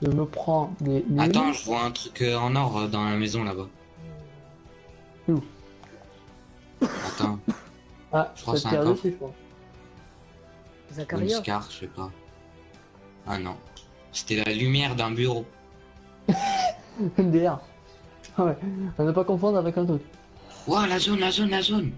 Je me prends des mines. Attends, je vois un truc en or dans la maison là-bas. Où? Attends, Ah, je crois ça que c'est un tire coffre. dessus, je crois. Une Zacharia. scar, je sais pas. Ah non. C'était la lumière d'un bureau. MDR. Ah ouais, à ne pas confondre avec un truc. Ouah, la zone, la zone, la zone.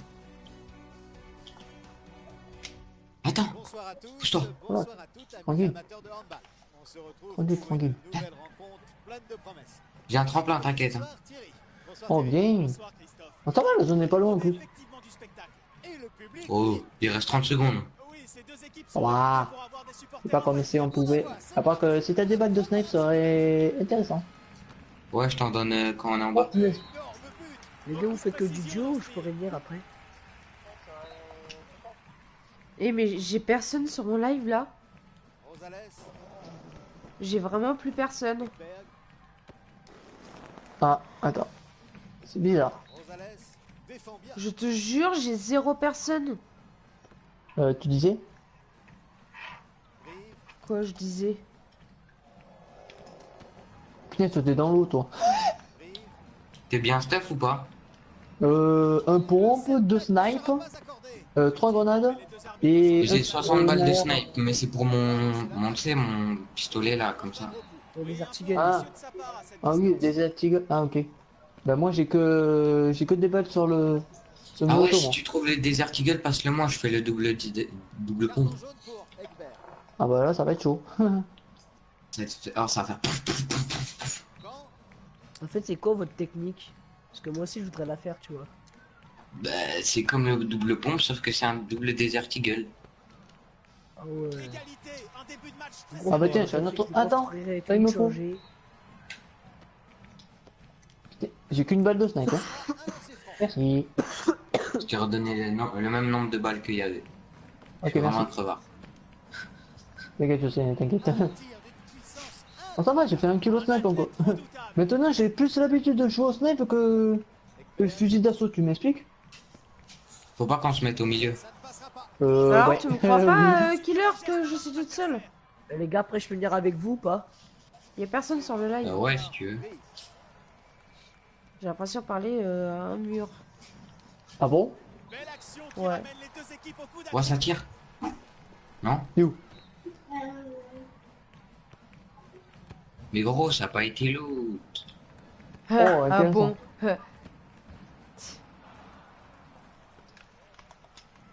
Attends, Bonsoir à tous. Pousse-toi. Bonsoir à toutes, amis Tranquille. amateurs de handball. On se retrouve Tranquille, pour tranquille. une nouvelle rencontre pleine de promesses. j'ai un tremplin, t'inquiète. Hein. Bonsoir Thierry. Bonsoir Oh Thierry. bien. Bonsoir Christophe. Ah, ça va, la zone n'est pas loin en plus. Effectivement du spectacle. Et le public. Oh, il reste 30 secondes. Oui, ces deux équipes sont Ouah. réputées pour avoir des supporters C'est pas comme en si on face. pouvait. À part que si t'as des balles de snipe, ça serait intéressant. Ouais, je t'en donne quand on est en Oh bas. punaise. Énorme but. Les gars, vous faites que du duo ou je pourrais venir après? Eh mais j'ai personne sur mon live là. Rosales, J'ai vraiment plus personne. Berg, Ah, attends. C'est bizarre. Rosales, défend bien. Je te jure, j'ai 0 personne. Tu disais? Rive, Quoi, je disais? Putain, t'es dans l'eau, toi. Rive. T'es bien stuff ou pas? Un pompe, 2 snipes, Pas accordé. 3 grenades, Les deux arbitres et... J'ai 60 balles de AR. snipe, mais c'est pour tu sais, mon pistolet là, comme ça. Les articles. Ah, de sa part à cette ah oui, distance. des tigres. Ah, ok. Bah, moi, j'ai que des balles sur le Ah ouais, moto, si moi. tu trouves le Desert Eagle, passe-le moi, je fais le double Carton pompe. jaune pour Ekberg. Ah, bah là, ça va être chaud. Oh, ça va faire... Quand En fait, c'est quoi votre technique? Parce que moi aussi, je voudrais la faire, tu vois. Bah, c'est comme le double pompe, sauf que c'est un double Desert Eagle. Ah ouais. égalité, un début de match très Ah bah serré. tiens, j'ai un autre... Attends, ça il me faut. J'ai qu'une balle de snipe, hein. Merci. Je t'ai redonné le même nombre de balles qu'il y avait. Je Ok, suis vraiment un merci. crevard. T'inquiète, je sais, t'inquiète. Tir d'une puissance Oh, ça va, j'ai fait un kilo snipe encore. Maintenant, j'ai plus l'habitude de jouer au snipe que le fusil d'assaut, tu m'expliques? Faut pas qu'on se mette au milieu. Ça ne passera pas. Alors, Ouais. tu me crois Oui. pas, Killer, que je suis toute seule? Les gars, après, je peux venir avec vous ou pas? Y'a personne sur le live. Ouais, si tu veux. Rive. J'ai l'impression de parler à un mur. Ah bon? Belle action qui Ouais. ramène les deux équipes au coup Ouais, ça tire. Non? C'est où? Mais gros, ça a pas été loot. Ah, ah intéressant. bon.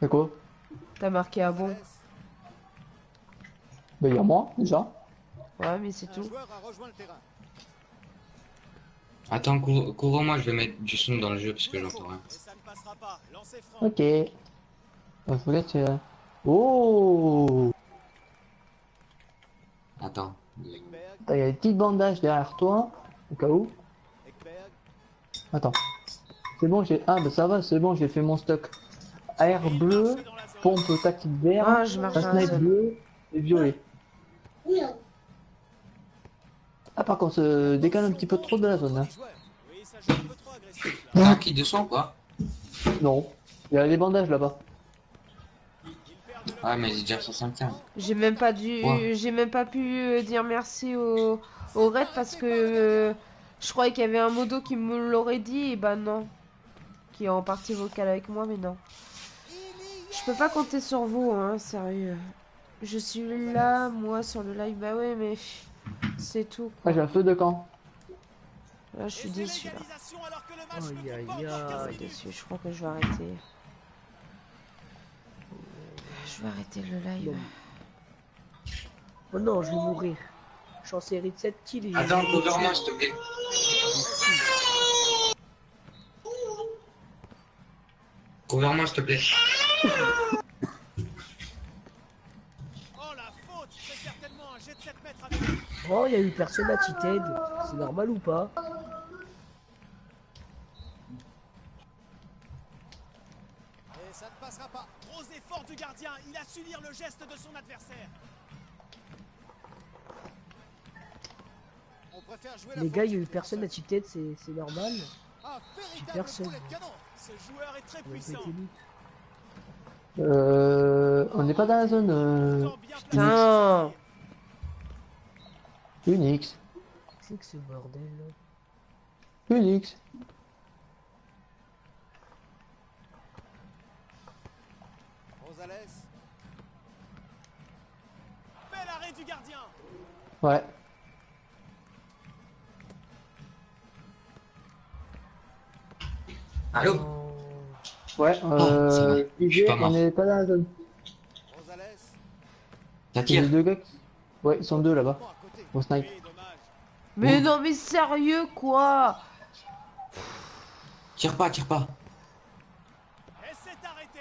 C'est quoi? T'as marqué ah bon. Bah, y'a moi, déjà. Ouais, mais c'est Un tout. joueur a rejoint le terrain. Attends, cours-moi, je vais mettre du son dans le jeu parce que j'entends rien. Et ça ne passera pas. Lancez franc. Ok. Bah, faut laisser... Oh! Attends. Ekberg, Attends, y'a des petits bandages derrière toi, au cas où. Ekberg, Attends. C'est bon, j'ai... Ah, bah ça va, c'est bon, j'ai fait mon stock. Air bleu, dans la zone. pompe tactique vert, Ah, je marche un dans la snipe zone. bleu et violet. Ah, par contre, décale un petit peu trop de la zone, hein. joueur. Oui, ça joue un peu trop agressif là. T'as un kit de son ou pas? Non. Il y a des bandages là-bas. Il perd de Ouais, mais j'ai déjà 65. J'ai même pas dû, Ouais. j'ai même pas pu dire merci au raid parce que je croyais qu'il y avait un modo qui me l'aurait dit et bah non. Qui est en partie vocale avec moi, mais non. Je peux pas compter sur vous, hein, sérieux. Je suis là, moi, sur le live. Bah ouais, mais c'est tout. Ah, j'ai un feu de camp. Là, je suis Et c'est déçu, là. l'égalisation alors que le match Aïe, ne aïe, comporte que 15 aïe. minutes. Déçu, je crois que je vais arrêter. Je vais arrêter le live. Oh non, je vais mourir. Je suis en série de 7 kills et Attends, couvre-moi, s'il te plaît. Couvre-moi, s'il te plaît. Oh la faute, c'est certainement un jet de 7 mètres avec lui. Oh, il y a eu personne à Tited. C'est normal ou pas? Et ça ne passera pas. Gros effort du gardien, il a su lire le geste de son adversaire. On préfère jouer la Les gars, il y a faute, eu personne à Tited, c'est normal. Un véritable Personne. boulet de canon. Ce joueur est très On a pas puissant. été loot. On n'est pas dans la zone Pourtant bien placé. Putain. Unix. C'est que ce bordel là. Unix. Rosales. Bel arrêt du gardien. Ouais. Allô? Ouais, ça va. Je suis IG, pas mort. on n'est pas dans la zone. Rosales. Ça Il y a tire. les deux gars qui... Ouais, ils sont deux là-bas. Bon, à côté. Au snipe. Oui, dommage. Mais non, mais sérieux, quoi? Tire pas, tire pas. Et c'est arrêté.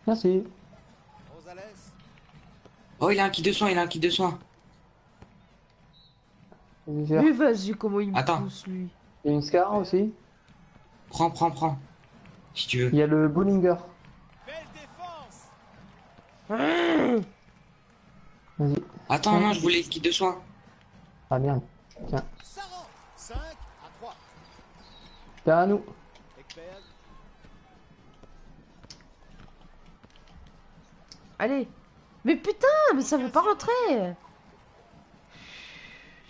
Merci. Rosales. Oh, il a un kit de soin, il a un kit de soin. Vas-y, faire. Mais vas-y, comment il me Attends. pousse, lui? Il y a une Scar aussi. Prends, prends, prends. Si tu veux. Il y a le Bollinger. Belle défense. Vas-y. Attends, non, je voulais le kit de soin. Ah merde. Tiens. Ça rentre. 5 à 3. Derrière nous. Ekberg. Allez. Mais putain, mais ça veut pas rentrer.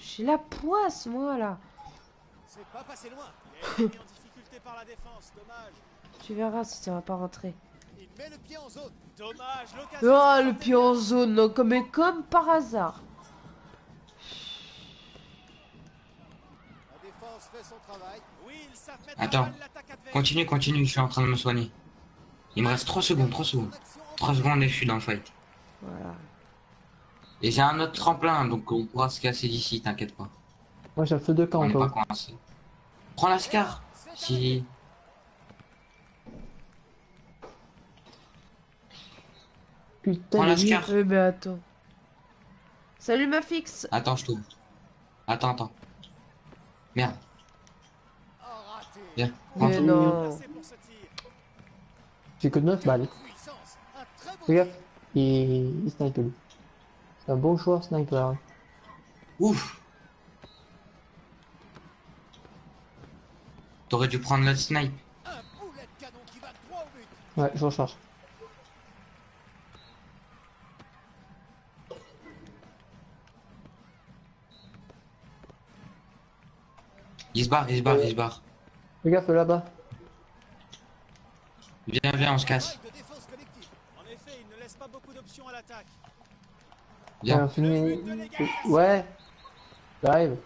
J'ai la poisse, moi, là. C'est pas passé loin. Il est mis en difficulté par la défense. Dommage. Tu verras si ça va pas rentrer. Il met le pied en zone. Dommage. L'occasion. Oh, s'est le tentée. pied en zone, non, comme par hasard. La défense fait son travail. Oui, ils savent mettre Attends. à mal l'attaque adverse. Continue, continue, je suis en train de me soigner. Il me reste 3 secondes, 3 secondes. 3 secondes et je suis dans le fight. Voilà. Et j'ai un autre tremplin, donc on pourra se casser d'ici, t'inquiète pas. Moi j'ai un feu de camp On n'est pas encore. coincé. Prends la Scar. Si. Putain, Prends la il est Scar. Eh ben, attends. Salut, ma fixe. Attends, je t'ouvre. Attends, attends. Merde. Oh, raté. Viens. Mais Rentre. non. Placé pour ce tir. J'ai que 9 balles. Puissance. Un très beau Fais gaffe. tir. Il snipe lui. C'est un bon joueur sniper. hein. Ouf. T'aurais dû prendre le snipe. Un boulet de canon qui va droit au but. Ouais, je recharge. Il se barre, il se barre, il se barre. Fais gaffe là-bas. Viens, viens, on se casse. Travail de défense collective. En effet, il ne laisse pas beaucoup d'options à l'attaque. Viens. On finit. Ouais. J'arrive.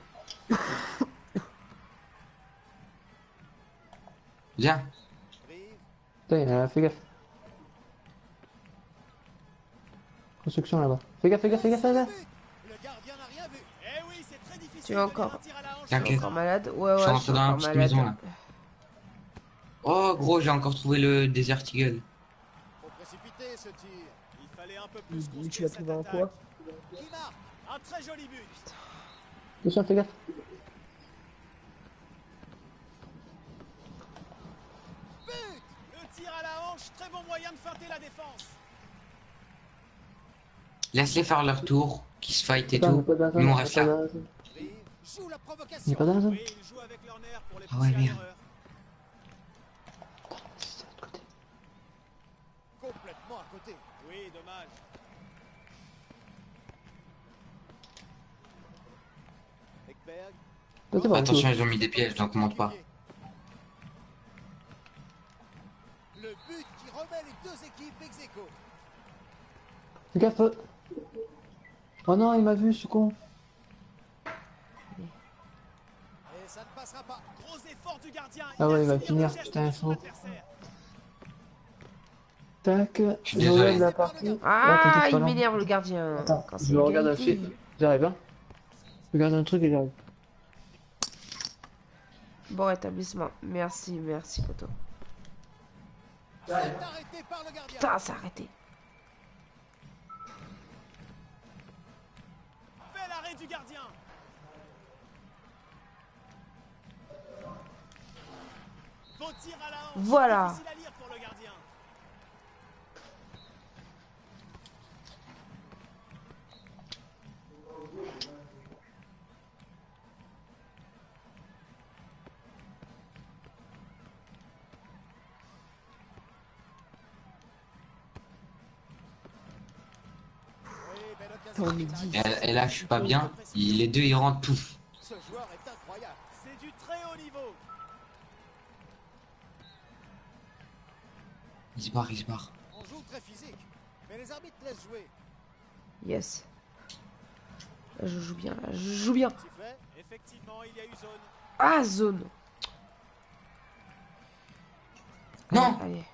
Viens. Brive. Putain, fais gaffe. Construction là-bas. Fais gaffe, fais gaffe, fais gaffe, fais gaffe. Le gardien n'a rien vu. Eh oui, c'est très difficile. Tu es de encore- tenir un tir à la hanche. T'inquiète. Encore malade? Ouais, Je suis ouais, rentré dans la encore petite malade. maison là. Oh gros, j'ai encore trouvé le Desert Eagle. Trop précipité ce tir. Il fallait un peu plus Mais tu construire l'as cette trouvé en attaque. quoi? Qui marque un très joli but. Attention, fais gaffe. But. Le tir à la hanche, très bon moyen de feinter la défense. Laisse-les faire leur tour, qu'ils se fight et Putain, on tout. est pas dans la zone, Nous on on est reste pas là. dans la zone. Brive joue la On est provocation. pas dans la zone. Oui, ils jouent avec leur nerf pour les Ah pousser ouais, à merde. l'erreur. C'est de l'autre côté. Complètement à côté. Oui, dommage. Ekberg. Toi, t'es pas Attention, en ils ont mis des pièges, donc monte pas. Fais gaffe. Oh non, il m'a vu ce con. Et ça ne passera pas. Gros effort du gardien. Ah ouais, a il va subi un finir, geste putain, de son chaud. adversaire. Tac, Je suis je regarde désolé. la partie. Ouais, Ah, t'inquiète pas, il là. m'énerve le gardien. Attends, Quand c'est je regarde égalité. aussi. J'arrive, hein. Je regarde un truc et j'arrive. Bon rétablissement. Merci, merci, poteau. C'est arrêté par le gardien. Putain, c'est arrêté. Bel arrêt du gardien. Beau tir à la hanche. Voilà. Difficile à lire pour le gardien. Oui, belle occasion. On est 10. Et là, je suis pas bien. Les deux, ils rentrent pouf. Ce joueur est incroyable. C'est du très haut niveau. Il se barre, il se barre. On joue très physique, mais les arbitres laissent jouer. Yes. Là, je joue bien, là, je joue bien. Sifflet. Effectivement, il y a eu zone. Ah, zone. Non, Allez.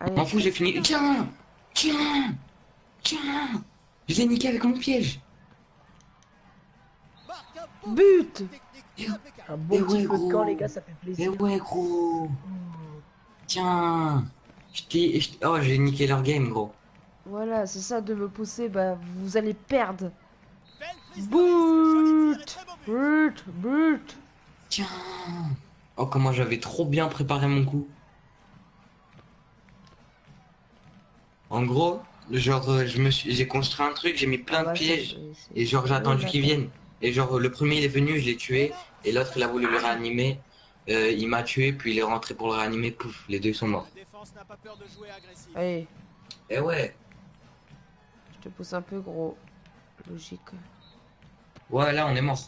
Allez. m'en fous, j'ai fini. Tiens, tiens, tiens. Je l'ai niqué avec mon piège. Marque un beau But. technique impeccable. Un bon Eh petit ouais, feu de gros. camp, les gars, ça fait Eh plaisir. ouais, gros. Tiens. Oh, j'ai niqué leur game, gros. Voilà, c'est ça de me pousser, bah vous allez perdre. Belle prise de risque. Joli tir et But. très beau but. But. Tiens. Oh, comment j'avais trop bien préparé mon coup. En gros, genre, j'ai construit un truc, j'ai mis plein de Ah bah, pièges. c'est- Et genre, j'ai c'est- attendu oui, qu'ils viennent. Et genre, le premier, il est venu, je l'ai tué. Et l'autre, il a voulu le réanimer. Il m'a tué, puis il est rentré pour le réanimer. Pouf, les deux sont morts. La défense n'a pas peur de jouer agressif. Allez, Eh ouais. je te pousse un peu gros. Logique. Ouais, là, on est mort.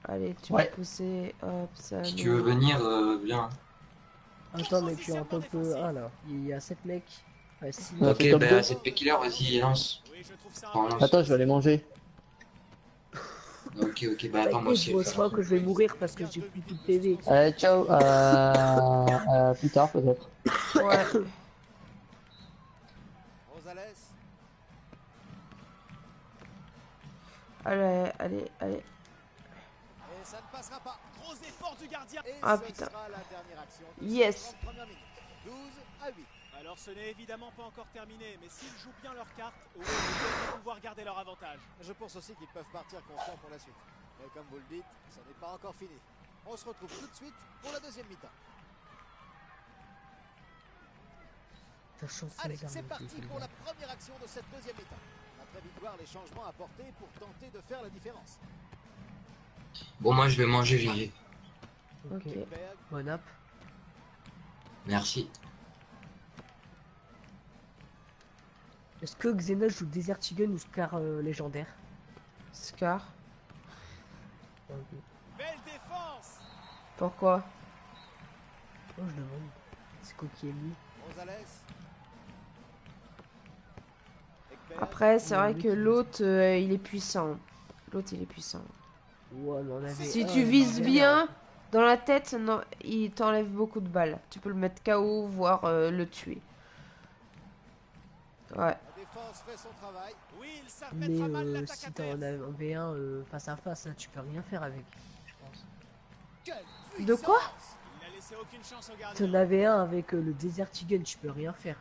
Allez, tu Ouais. vas pousser. Hop, ça. Si nous- tu veux venir, viens. Attends, mec, je suis en top 1 là. Il y a 7 mecs. Enfin, 6 Ouais, mecs. c'est Ok, top bah, 2. cette P-Killer, vas-y, lance. Oui, je trouve ça Oh, un non. peu Attends, je vais aller manger. Ok, bah, attends, moi T'inquiète, aussi. je vois pas que je vais mourir parce que j'ai plus tout de PV. Allez, ciao. Plus tard, peut-être. Ouais. Rosales. Allez, allez, allez. Et ça ne passera pas. gros effort du gardien. Et Ah, ce putain. sera la dernière action de Yes. cette 30 premières minutes. 12-8. Alors ce n'est évidemment pas encore terminé, mais s'ils jouent bien leurs cartes, oui, ils vont pouvoir garder leur avantage. Je pense aussi qu'ils peuvent partir confiants pour la suite. Mais comme vous le dites, ce n'est pas encore fini. On se retrouve tout de suite pour la deuxième mi-temps. T'as chance, Allez, les armes, c'est parti les pour gars. la première action de cette deuxième mi-temps. On a très vite voir les changements apportés pour tenter de faire la différence. Bon, moi, je vais manger, GG. Ok. Berg, Bon app. Merci. Est-ce que Xena joue Desert Eagle ou Scar légendaire? Scar. Belle défense. Pourquoi? Oh, je demande. C'est quoi qui est mis? Rosales. Ekberg, Après, c'est Ouais, vrai lui que qui- l'autre, il est puissant. L'autre, il est puissant. Ouais, mais on avait Si un, tu il vises avait bien, dans la tête, non, il t'enlève beaucoup de balles. Tu peux le mettre KO, voire le tuer. Ouais. La défense fait son travail. Oui, ils savent Mais mettre à mal l'attaque si à t'en terre. as un V1 face à face, là, tu peux rien faire avec, je pense. Quelle De quoi? puissance. Il n'a laissé aucune chance au gardien. T'en avais un avec le Desert Eagle, tu peux rien faire.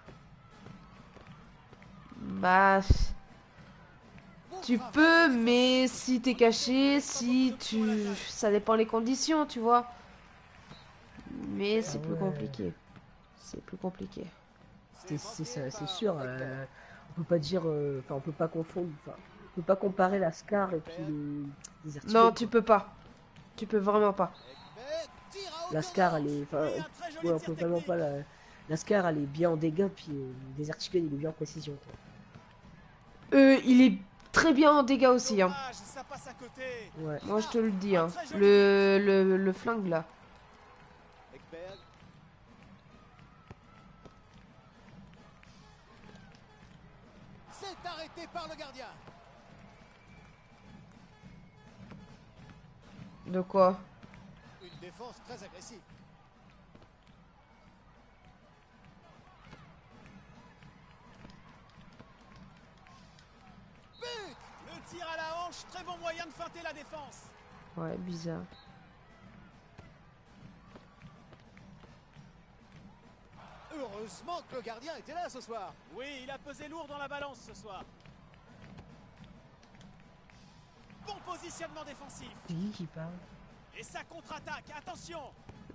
Bah, Bon tu travail peux, de mais si t'es caché, si tu... Ça dépend les conditions, tu vois. Mais c'est plus ouais. compliqué. C'est plus compliqué. C'est sûr. On peut pas dire, enfin, on peut pas confondre, enfin, on peut pas comparer la Scar et puis le Desert Eagle. Non, tu peux pas. Tu peux vraiment pas. Ekberg, tire à La hauteur Scar, d'angle. elle est, enfin, Oui, un très joli ouais, on tir peut vraiment technique. pas la Scar, elle est bien en dégâts, puis le Desert Eagle, il est bien en précision, quoi. Il est très bien en dégâts aussi, hein. Dommage, ça passe à côté. Ouais. Moi, je te le dis, hein. Le flingue, là. Ekberg. arrêté par le gardien. De quoi? Une défense très agressive. But! Le tir à la hanche, très bon moyen de feinter la défense. Ouais, bizarre. Heureusement que le gardien était là ce soir. Oui, il a pesé lourd dans la balance ce soir. Bon positionnement défensif. C'est qui parle? Et ça contre-attaque, attention.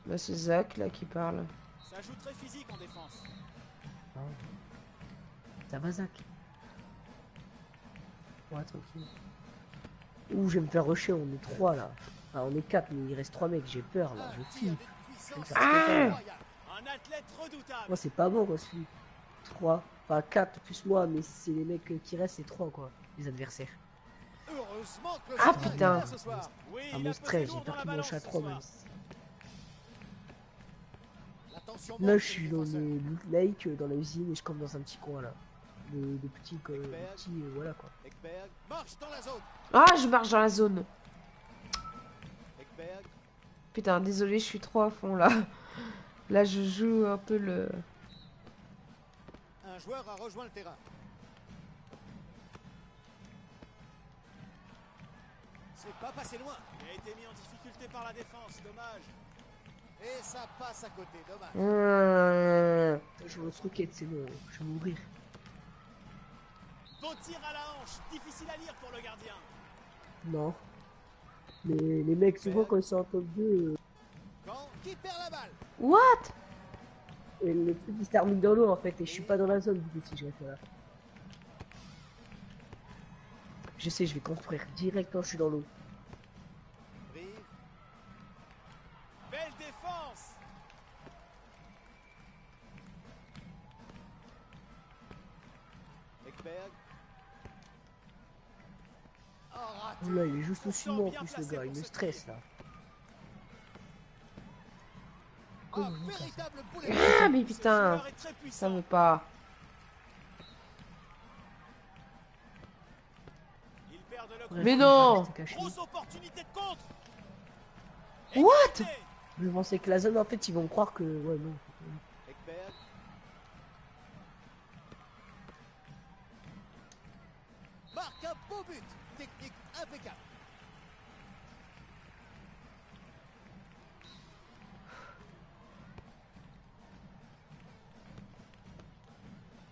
Bah, c'est Zach là qui parle. Ça joue très physique en défense. Ah. Ça va, Zach? Ouais, tranquille. Ouh, je vais me faire rusher, on est 3 là. Enfin, on est 4, mais il reste 3 mecs, j'ai peur là, je Tir flippe. d'une puissance Ah! incroyable. Un athlète redoutable. Moi, c'est pas bon quoi, celui. 3, enfin 4 plus moi, mais c'est les mecs qui restent, c'est 3 quoi, les adversaires. Heureusement que le Ah, gardien était putain. là ce soir. Oui, Ah, il mon a pesé stress, j'ai lourd dans peur la qu'il me balance lâche à ce 3 soir. même. L'attention Là, monte je chez suis les dans défenseurs. le Lake, dans la usine, et je campe dans un petit coin là. De petits, voilà quoi. Ekberg marche dans la zone. Ah, je marche dans la zone. Ekberg, Putain, désolé, je suis trop à fond là. Là, je joue un peu le... un joueur a rejoint le terrain. C'est pas passé loin. Il a été mis en difficulté par la défense, dommage. Et ça passe à côté, dommage. Je lance roquette, c'est bon, je vais mourir. Beau tir à la hanche, difficile à lire pour le gardien. Non. Mais les mecs, souvent quand ils sont en top 2, Quand qui perd la balle? What? et le truc il se termine dans l'eau en fait, et je suis pas dans la zone du coup si je reste là. Je sais, je vais construire direct quand je suis dans l'eau. Brive, Belle défense. Ekberg. Oh, raté. Oula, il est juste au ciment en plus le gars, il me stresse là. Un véritable boulet. Ah, mais Ce putain, joueur est très ça puissant. veut pas. Il perd de Ouais, l'occasion. Mais je non. vais rester caché. Grosse opportunité de contre. What? Égalité. Je pensais que la zone en fait ils vont croire que... Ouais non. Ekberg. Marque un beau but. Technique impeccable.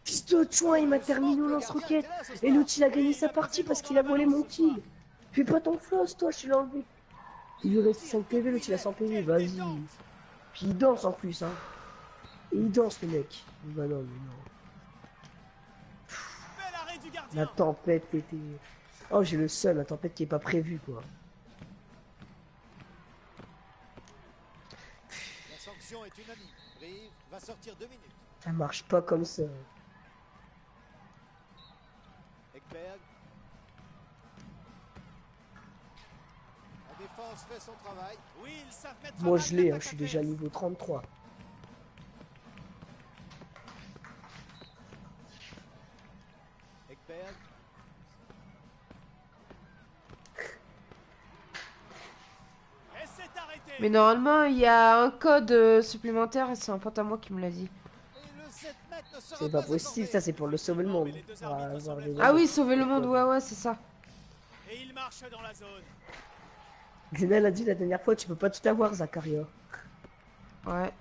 Fils de chouin, il m'a terminé au lance-roquette. Et l'autre il a gagné sa partie parce qu'il a volé mon kill. Fais pas ton floss toi, je l'ai enlevé. Il lui reste 5 PV, l'autre il a 100 PV, vas-y. Puis il danse en plus hein. Et il danse le mec. Bah non, mais non. Bel arrêt du La gardien. tempête était... Oh j'ai le seul, la tempête qui est pas prévue quoi. La sanction est unanime. Brive va sortir 2 minutes. Ça marche pas comme ça. Ekberg. La défense fait son travail. Oui, ils savent mettre Moi à je mal l'ai, hein, l'attaque je suis déjà adverse. niveau 33. Ekberg. Et c'est arrêté. Mais normalement, il y a un code supplémentaire et c'est un pote à moi qui me l'a dit. Et le 7 mètres ne sera C'est pas possible, accordé. ça c'est pour le sauver le monde. Mais les deux Pour arbitres avoir des semblent Ah mecs. oui, sauver le monde, ouais, ouais, c'est ça. Et il marche dans la zone. Xenel a dit la dernière fois, tu peux pas tout avoir, Zacharia. Ouais.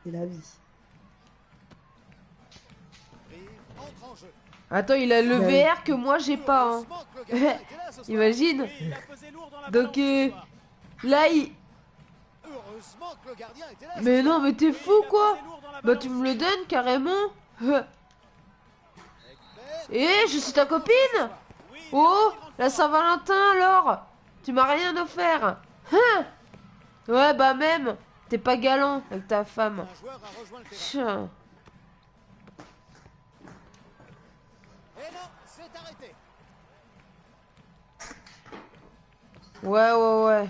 C'est la vie. Brive entre en jeu. Attends, il a le Ouais. VR que moi j'ai pas, hein. Heureusement que le gardien était là ce soir. Imagine. Oui, il a pesé lourd dans la Donc, balance ce soir. là, il... Heureusement que le gardien était là. Mais ce non, soir. mais t'es Oui, fou, il a quoi. pesé lourd dans la Bah, balance tu me ce le soir. donnes, carrément. Ekberg. Eh, je suis ta copine. Oui, il est Oh, en grande la forme. Saint-Valentin, alors. Tu m'as rien offert. Hein. Ouais, bah même. T'es pas galant avec ta femme. Un joueur a rejoint le terrain. Tiens. Et non, c'est arrêté. Ouais, ouais, ouais.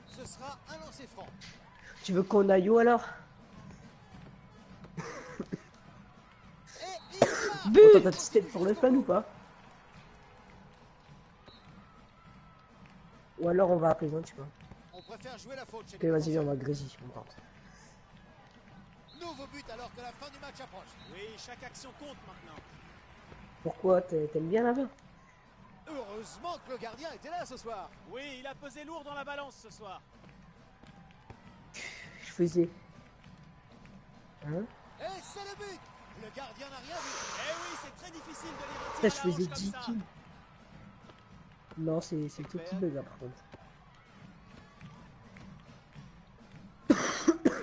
Ce sera un lancer franc. Tu veux qu'on aille où alors? Et il marque. Attends, t'as testé pour le fun ou pas? Ou alors on va à présent, tu vois. On préfère jouer la faute chez Ok, les vas-y, viens, on défenseurs. va Grésy, on tente. Nouveau but alors que la fin du match approche. Oui, chaque action compte maintenant. Pourquoi t'aimes bien là-bas? Heureusement que le gardien était là ce soir. Oui, il a pesé lourd dans la balance ce soir. Je faisais. Hein? Et c'est le but. Le gardien n'a rien vu. Eh oui, c'est très difficile de les Putain, retirer je à la faisais hanche 10 comme ça. kills. Non, c'est tout qui bug là par contre.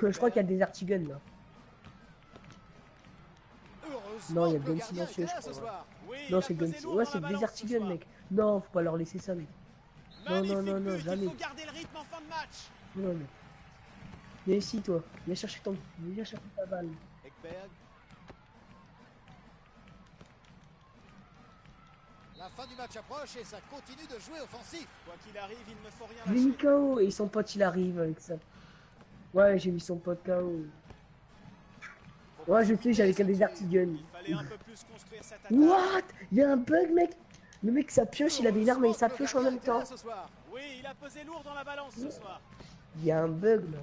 Je crois qu'il y a des artigans là. Heureusement Non, il y a que le gun gardien silencieux, était là je ce crois. soir. Oui, Non, il a c'est pesé gun. lourd Ouais, dans c'est la des balance ce artigans, soir. mec. Non, faut pas leur laisser ça, mec. Non, Magnifique non, but, jamais. il faut garder le rythme en fin de match. Non, non. Viens ici, toi. Viens chercher Viens chercher ta balle. Ekberg. La fin du match approche et ça continue de jouer offensif. Quoi qu'il arrive, il ne faut rien Je l'ai mis lâcher. KO et son pote il arrive avec ça. Ouais, j'ai mis son pote KO. Ouais, je sais, j'avais qu'un des artigans. Il fallait un peu plus construire cette attaque. What? Il y a un bug, mec. Le mec, sa pioche, il avait une arme et sa pioche en même temps. Ce soir. Oui, il a pesé lourd dans la balance ce soir. Il y a un bug, là.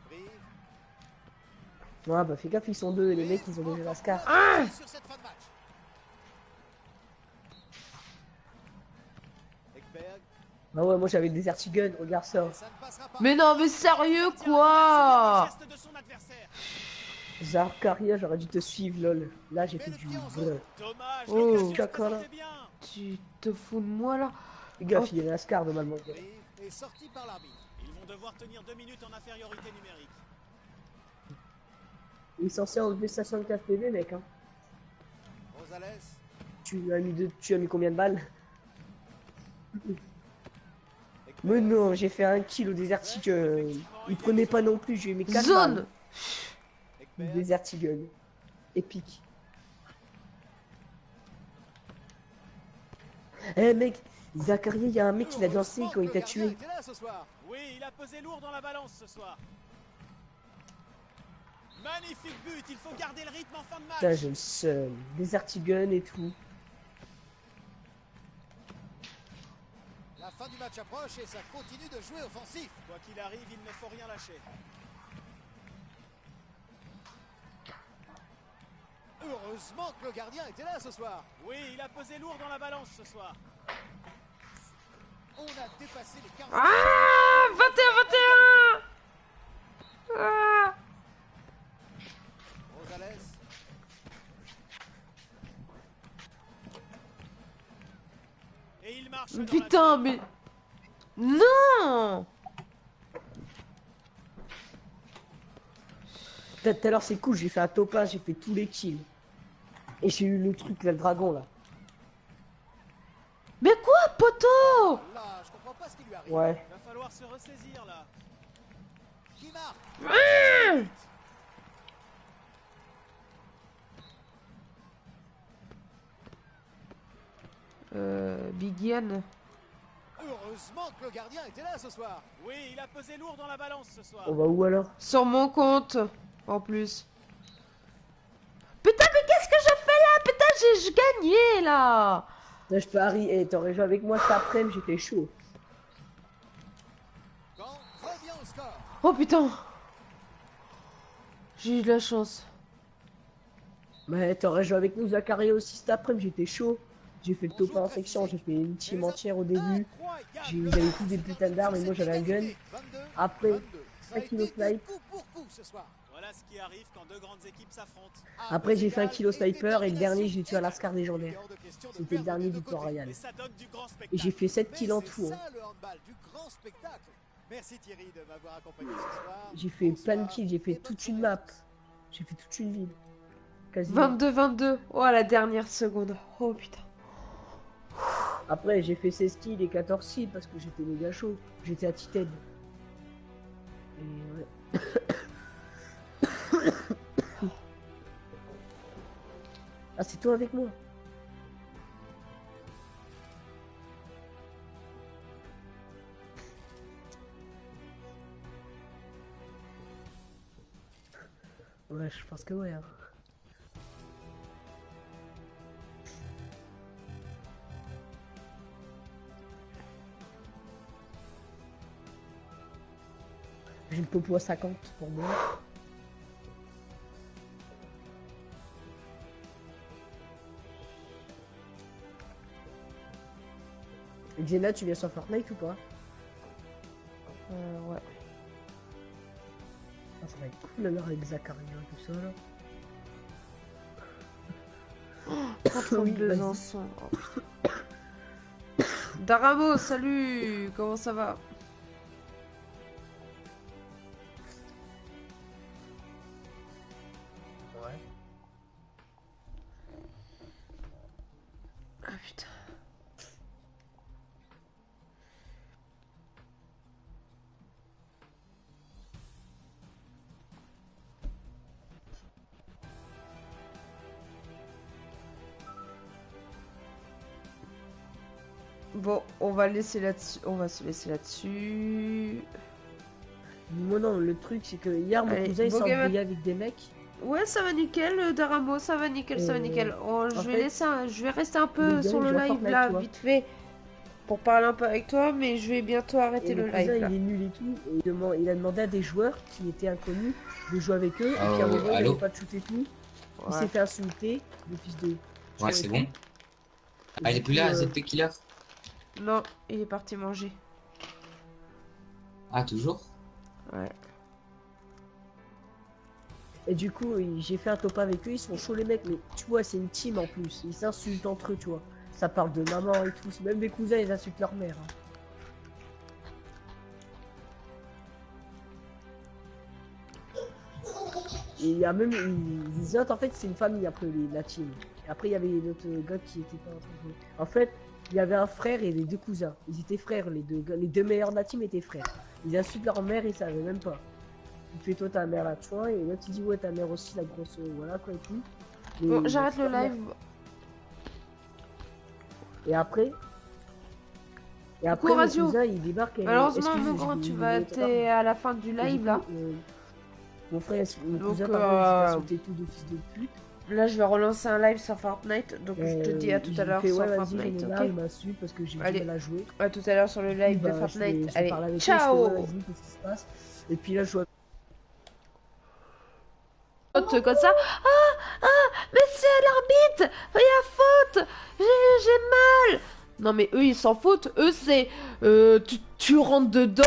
Brive. Ouais, bah fais gaffe, ils sont deux et les mecs, ils ont déjà la scar. Sur cette fin de match. Ekberg. Ah ouais, moi j'avais des artigans, regarde ça. Et ça ne passera pas. Mais non, mais sérieux, Le quoi? geste de son adversaire. Zarkaria, j'aurais dû te suivre, lol. Là, j'ai fait du vrai. Dommage, Oh. l'occasion se Chakala. présentait bien. Tu te fous de moi, là? Fais gaffe, il y a la scar normalement. Brive est sorti par l'arbitre. Ils vont devoir tenir 2 minutes en infériorité numérique. Il est censé enlever 75 PV, mec. Hein. Rosales. Tu as mis combien de balles? Ekberg. Mais non, j'ai fait un kill au Desertigun. Il prenait pas non plus, j'ai mis 4 Zone! balles. Ekberg. Desertigun. Épique. Eh mec, Zakaria, il y a un mec qui l'a dansé Heureusement quand il que t'a le gardien tué. était là ce soir. Oui, il a pesé lourd dans la balance ce soir. Magnifique but, il faut garder le rythme en fin de match. Putain, j'ai le seum. Desertigun et tout. La fin du match approche et ça continue de jouer offensif. Quoi qu'il arrive, il ne faut rien lâcher. Heureusement que le gardien était là ce soir. Oui, il a pesé lourd dans la balance ce soir. On a dépassé les 40. Ah! 21! Ah! Rosales. Et il marche dans la Putain, mais... Non! Tout à l'heure, c'est cool, j'ai fait un topage, j'ai fait tous les kills. Et j'ai eu le truc, là, le dragon, là. Mais quoi, poteau? Là, je comprends pas ce qui lui arrive. Ouais. Il va falloir se ressaisir là. Qui marque? Ah! Big Yann. Heureusement que le gardien était là ce soir. Oui, il a pesé lourd dans la balance ce soir. On va où alors? Sur mon compte, en plus. Putain, mais qu'est-ce que je fais là? Putain, j'ai gagné là! Là, je peux Harry. Eh, t'aurais joué avec moi cet après-midi, j'étais chaud. Quand revient au score. Oh putain! J'ai eu de la chance. Mais t'aurais joué avec nous, Zakaria aussi cet après-midi, j'étais chaud. J'ai fait le top en section, j'ai fait une team entière au début. Ils avaient tous des putains d'armes et moi j'avais un gun. Après, 5 kilos snipe. Coup pour coup ce soir. Voilà ce qui arrive quand deux grandes équipes s'affrontent. Après, j'ai fait un kilo sniper et le dernier, j'ai tué à la scar légendaire. Hors de question de C'était le perdre dernier des deux victoire côtés. royale. Et ça donne du grand Et spectacle. j'ai fait 7 Mais kills en c'est tout. Hein. ça le handball, du grand spectacle. Merci Thierry de m'avoir accompagné ce soir. J'ai fait plein de Bonsoir kills, j'ai fait et bonne toute une soirée à map. tous. J'ai fait toute une ville. Quasiment. 22-22. Oh, à la dernière seconde. Oh putain. Après, j'ai fait 16 kills et 14 kills parce que j'étais méga chaud. J'étais à Titan. Et ouais. Ah, c'est toi avec moi? Wesh. Je pense que ouais. Hein. J'ai le topo à 50 pour moi. Jenna, tu viens sur Fortnite ou pas? Ouais. Ah, ça va être cool alors avec Zacharia tout ça là. 32 vas-y. ans. Oh, putain. Daramo, salut. Comment ça va? Ouais. Ah putain. Bon, on va laisser là-dessus. On va se laisser là-dessus. Moi non, le truc c'est que hier mon Allez, cousin il bon s'est game. embrouillé avec des mecs. Ouais, ça va nickel, Daramo, ça va nickel, ça va nickel. Oh, je vais je vais rester un peu le gars, sur il le joue à live Fortnite, là, tu vois. vite fait, pour parler un peu avec toi, mais je vais bientôt arrêter Et le mon cousin live là. il est nul et tout. Et il a demandé à des joueurs qui étaient inconnus de jouer avec eux. Et puis à un moment il allô avait pas de shoot et tout. Il Ouais. s'est fait insulter, le fils de. Ouais, c'est bon. Et Ah, il du est plus coup, là, ZT Killer? Non, il est parti manger. Ah, toujours? Ouais. Et du coup, j'ai fait un top avec eux, ils sont chauds les mecs, mais tu vois, c'est une team en plus. Ils s'insultent entre eux, tu vois. Ça parle de maman et tout. Même mes cousins, ils insultent leur mère. Hein. Et il y a même, ils disent, en fait, c'est une famille après la team. Et après, il y avait l'autre gars qui était pas en train de jouer. En fait, il y avait un frère et les deux cousins. Ils étaient frères, les deux gars. Les deux meilleurs de la team étaient frères. Ils insultent leur mère, ils savaient même pas. Il fait toi ta mère la toi et là tu dis ouais ta mère aussi la grosse voilà quoi et tout. Et Bon, j'arrête le leur live. mère. Et après Courageux. mon cousin il débarque et Malheureusement, excuse, mon grand, tu j'ai vas oublié de te t'es à la fin du Et du live coup, là. mon frère, mon Donc, cousin pardon, il s'est insulté tout de fils de pute. Là, je vais relancer un live sur Fortnite, donc je te dis à tout à l'heure fait, sur ouais, vas-y, Fortnite, j'en ai marre, ok? il m'insulte parce que j'ai du Allez. mal à jouer. À tout à l'heure sur le live de Bah, Fortnite. je parle Allez, avec eux, ciao! je fais, ouais, vas-y, qu'est-ce qui se passe? Et puis là je vois Comme ça. Mais c'est l'arbitre! Il y a faute! J'ai mal! Non mais eux ils s'en foutent, eux c'est tu rentres dedans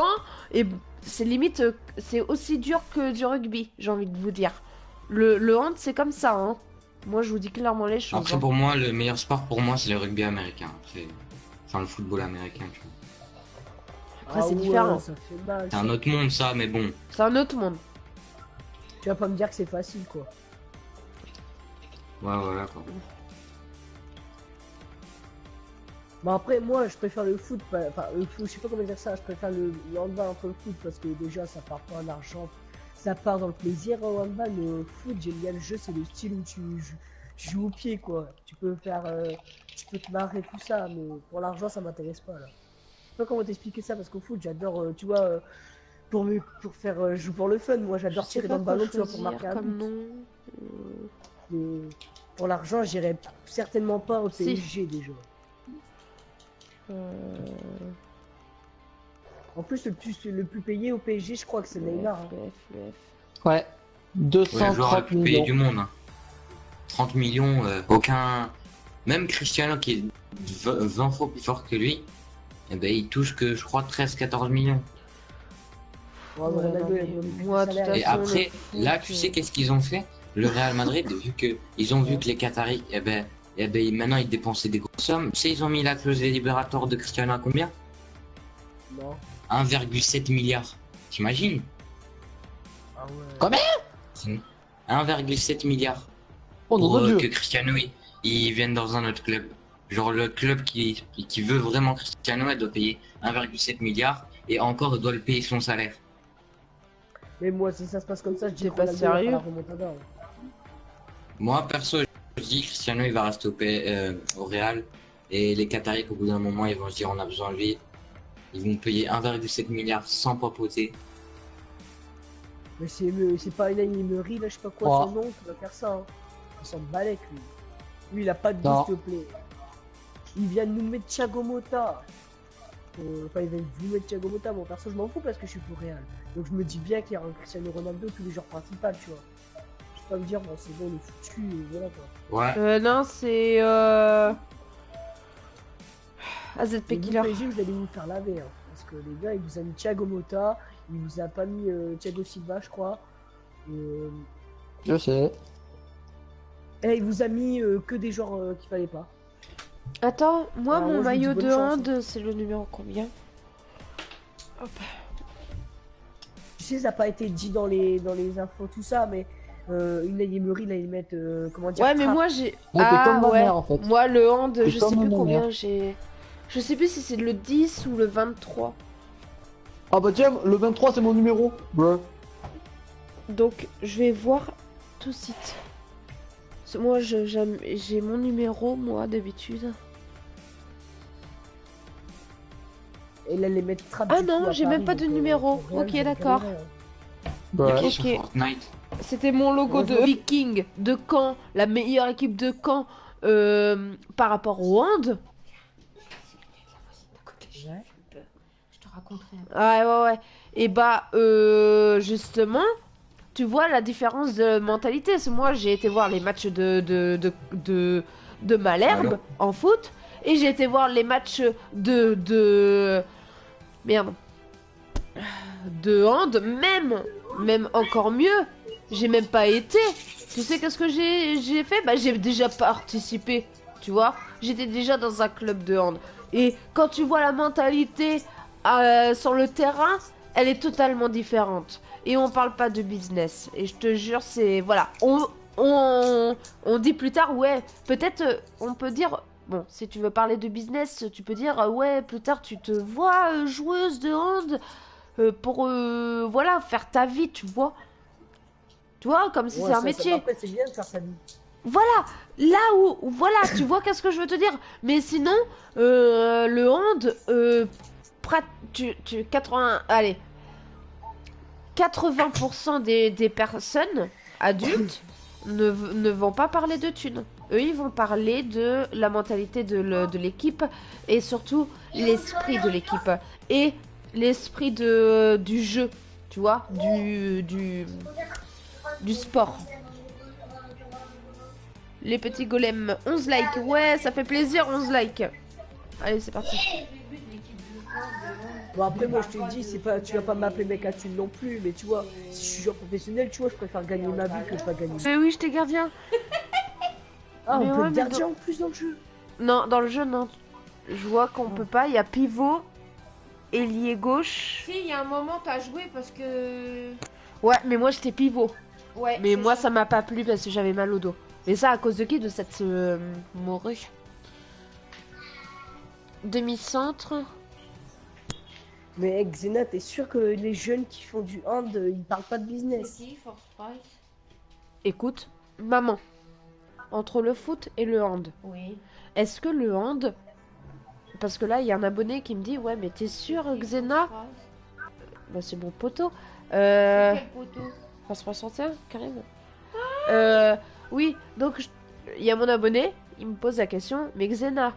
et c'est limite c'est aussi dur que du rugby, j'ai envie de vous dire. Le hand c'est comme ça hein. Moi je vous dis clairement les choses. Après, Hein. pour moi, le meilleur sport pour moi, c'est le rugby américain. Enfin, le football américain, tu vois. Après c'est différent. ça fait mal, C'est un autre monde, ça, mais bon. C'est un autre monde. Tu vas pas me dire que c'est facile quoi. Ouais, voilà, quoi. Bon après moi je préfère le foot, enfin le foot, je sais pas comment dire ça, je préfère le handball entre le foot parce que déjà ça part pas en argent, ça part dans le plaisir au handball, mais au foot j'aime bien le jeu, c'est le style où tu joues au pied quoi, tu peux faire, tu peux te marrer tout ça, mais pour l'argent ça m'intéresse pas là. Je sais pas comment t'expliquer ça parce qu'au foot j'adore, tu vois, pour faire jouer pour le fun, moi j'adore tirer dans le ballon, tu vois, pour marquer un comme but. nom. Mais pour l'argent j'irai certainement pas au Si. PSG déjà. En plus, le plus payé au PSG, je crois que c'est Neymar. Hein. Ouais. Ouais, le joueur le 230 plus payé millions. du monde. Hein. 30 millions, aucun. Même Cristiano, qui est 20 fois plus fort que lui, eh ben, il touche que, je crois, 13-14 millions. Ouais, Ouais, Ronaldo, non, il a mais donné plus de moi, de salaire. toute Et façon, après, le foot, là, tu sais qu'est-ce qu'ils ont fait? Le Real Madrid, vu que ils ont vu que les Qataris, eh ben, maintenant ils dépensaient des grosses sommes. Tu sais, ils ont mis la clause des Liberator de Cristiano à combien? Non. 1,7 milliard. T'imagines? Ah ouais. Combien? 1,7 milliard. Oh Pour non, que Dieu. Cristiano il vienne dans un autre club. Genre le club qui veut vraiment Cristiano, elle doit payer 1,7 milliard et encore elle doit le payer son salaire. Mais moi, si ça se passe comme ça, je dis T'es pas Ronaldo va faire sérieux? la remontada. Hein. Moi perso, je dis Cristiano il va rester au Real et les Qataris au bout d'un moment ils vont se dire on a besoin de lui. Ils vont payer 1,7 milliard sans papoter. Mais c'est pas une Emery, là, je sais pas quoi son nom, qui va faire ça. Hein. On s'en balèque, lui. Lui, il a pas de Non. s'il te plaît. Il vient de nous mettre Thiago Motta. Enfin, il vient de vous mettre Thiago Motta. Bon, perso, je m'en fous parce que je suis pour Real. Donc, je me dis bien qu'il y a un Cristiano Ronaldo tous les jours principaux, tu vois. Je peux pas me dire, bon, c'est bon, on est foutu, voilà quoi. Ouais. Non, c'est AZP Mais vous, Killer. PSG, vous allez vous faire laver. Hein, parce que les gars, il vous a mis Thiago Motta. Il vous a pas mis Thiago Silva, je crois. Je sais. Et il vous a mis que des joueurs qu'il fallait pas. Attends, moi, Alors, mon moi, je vous dis maillot bonne de chance, hand, c'est le numéro combien? Hop. Tu sais, ça n'a pas été dit dans les infos, tout ça, mais une Emery, là, ils mettent, comment dire, Ouais, mais Trapp. moi, j'ai... Ouais, t'es comme ma ouais. mère, en fait. Moi, le hand, T'es je comme sais plus ma combien mère. j'ai... Je sais plus si c'est le 10 ou le 23. Ah bah tiens, le 23 c'est mon numéro. Bruh. Donc, je vais voir tout de suite. Parce que moi, j'ai mon numéro, moi, d'habitude. Et là, les mettre Trapp. Ah du non, coup, à j'ai Paris, même pas de donc, numéro. pour Real, Ok, vous allez d'accord. galérer, hein. Il y a Ouais. qui sur Ok. Fortnite? C'était mon logo de Viking de Caen, la meilleure équipe de Caen par rapport au hand. Ouais. Je te raconterai. Ouais. Et bah, justement, tu vois la différence de mentalité. Parce que moi, j'ai été voir les matchs de Malherbe en foot. Et j'ai été voir les matchs merde. De hand, même encore mieux. J'ai même pas été. Tu sais qu'est-ce que j'ai fait? Bah, j'ai déjà participé. Tu vois? J'étais déjà dans un club de hand. Et quand tu vois la mentalité sur le terrain, elle est totalement différente. Et on parle pas de business. Et je te jure, c'est... Voilà. On dit plus tard, ouais, peut-être on peut dire... Bon, si tu veux parler de business, tu peux dire, ouais, plus tard tu te vois joueuse de hand pour, voilà, faire ta vie, tu vois. Tu vois, comme si Ouais, c'est un ça, métier. après, c'est bien de faire sa vie. Voilà, là où, voilà, tu vois qu'est-ce que je veux te dire. Mais sinon, le hand, 80% des personnes adultes ne vont pas parler de thunes. Eux, ils vont parler de la mentalité de l'équipe et surtout l'esprit de l'équipe et l'esprit du jeu, tu vois, du sport. Les petits golems, 11 likes. Ouais, ça fait plaisir, 11 likes. Allez, c'est parti. Bon, après, moi, je te dis, c'est pas, tu vas pas m'appeler mec à thune non plus, mais tu vois, si je suis joueur professionnel, tu vois, je préfère gagner ma vie que de pas gagner. Mais oui, j'étais gardien. Ah, mais on peut ouais, être mais gardien en plus dans le jeu. Non, dans le jeu, non. Je vois qu'on peut pas. Il y a pivot, ailier gauche. Si, il y a un moment, t'as joué parce que. Ouais, mais moi, j'étais pivot. Ouais. Mais c'est moi, ça m'a pas plu parce que j'avais mal au dos. Mais ça, à cause de qui? De cette morue. Demi-centre. Mais Xena, t'es sûr que les jeunes qui font du hand, ils parlent pas de business? Si, force price. Écoute, maman. Entre le foot et le hand. Oui. Est-ce que le hand... Parce que là, il y a un abonné qui me dit, ouais, mais t'es sûr, Xena? Bah, c'est mon poteau. Quel poteau? France 61, carrément. Oui, donc, il y a mon abonné, il me pose la question, mais Xena,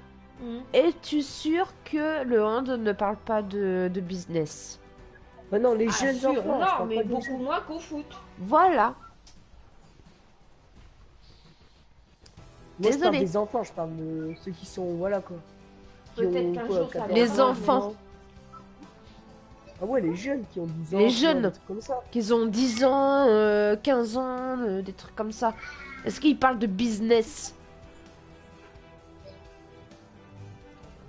es-tu sûr que le hand ne parle pas de business? Bah non, les Ah, jeunes sûr, enfants, je non, parle mais pas des beaucoup jeunes. moins qu'au foot. Voilà. Moi, je parle Désolée. des enfants, je parle de ceux qui sont, voilà quoi. Qui Peut-être ont, qu'un quoi, jour, ça 14 Les ans, enfants. 12 ans. Ah ouais, les jeunes qui ont 12 ans. Les tu vois, jeunes. des trucs comme ça. Qu'ils ont 10 ans, 15 ans, des trucs comme ça. Est-ce qu'ils parlent de business?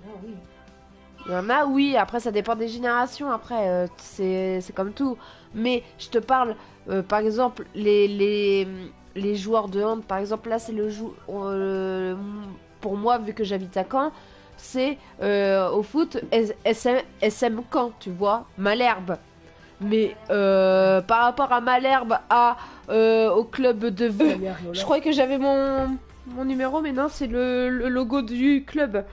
Ah oui. Il y en a, oui. Après, ça dépend des générations. Après, c'est comme tout. Mais je te parle, par exemple, les joueurs de hand. Par exemple, là, c'est pour moi, vu que j'habite à Caen, c'est au foot SM Caen, tu vois, Malherbe. Mais par rapport à Malherbe, au club de Veux, Camille Ariola. je croyais que j'avais mon numéro, mais non, c'est le logo du club.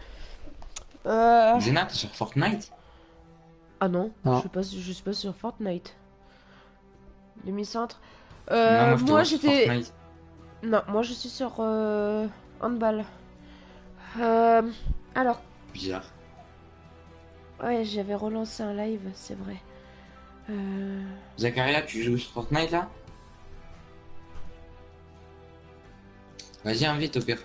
Xena, t'es sur Fortnite? Ah non, Non. je suis pas sur Fortnite. Demi-centre. Non, moi, je te moi vois sur j'étais... Fortnite. Non, moi je suis sur handball. Alors, Bizarre. ouais, j'avais relancé un live, c'est vrai. Zacharia, tu joues sur Fortnite là? Vas-y, invite au pire.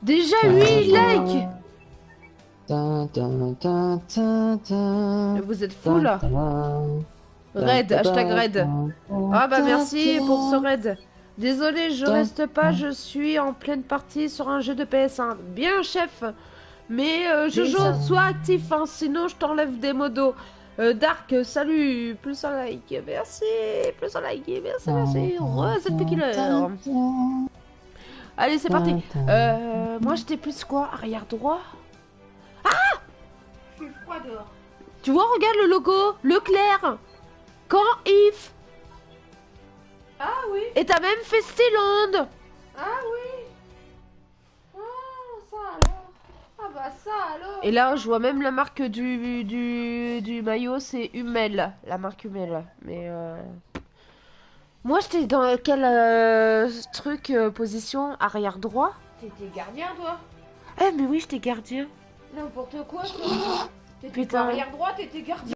Déjà 8 likes! Vous êtes fous là? Raid, hashtag raid. Ah bah merci pour ce raid. Désolé, je reste pas, je suis en pleine partie sur un jeu de PS1. Bien chef, mais Jojo, sois actif, hein, sinon je t'enlève des modos. Dark, salut, plus un like, merci, plus un like, merci, merci. Reset killer. Allez, c'est parti. Moi j'étais plus quoi? Arrière droit? Je suis froid dehors. Tu vois, regarde le logo, Leclerc. Quand if. Ah oui, Et t'as même fait Stelland. ah oui. Ah, ça alors. Ah bah ça alors. Et là, je vois même la marque du maillot, c'est Hummel, la marque Hummel. Mais moi, j'étais dans quel truc, position arrière droit? T'étais gardien toi? Eh, mais oui, j'étais gardien. N'importe quoi toi. T'étais Putain. pas arrière droit, t'étais gardien.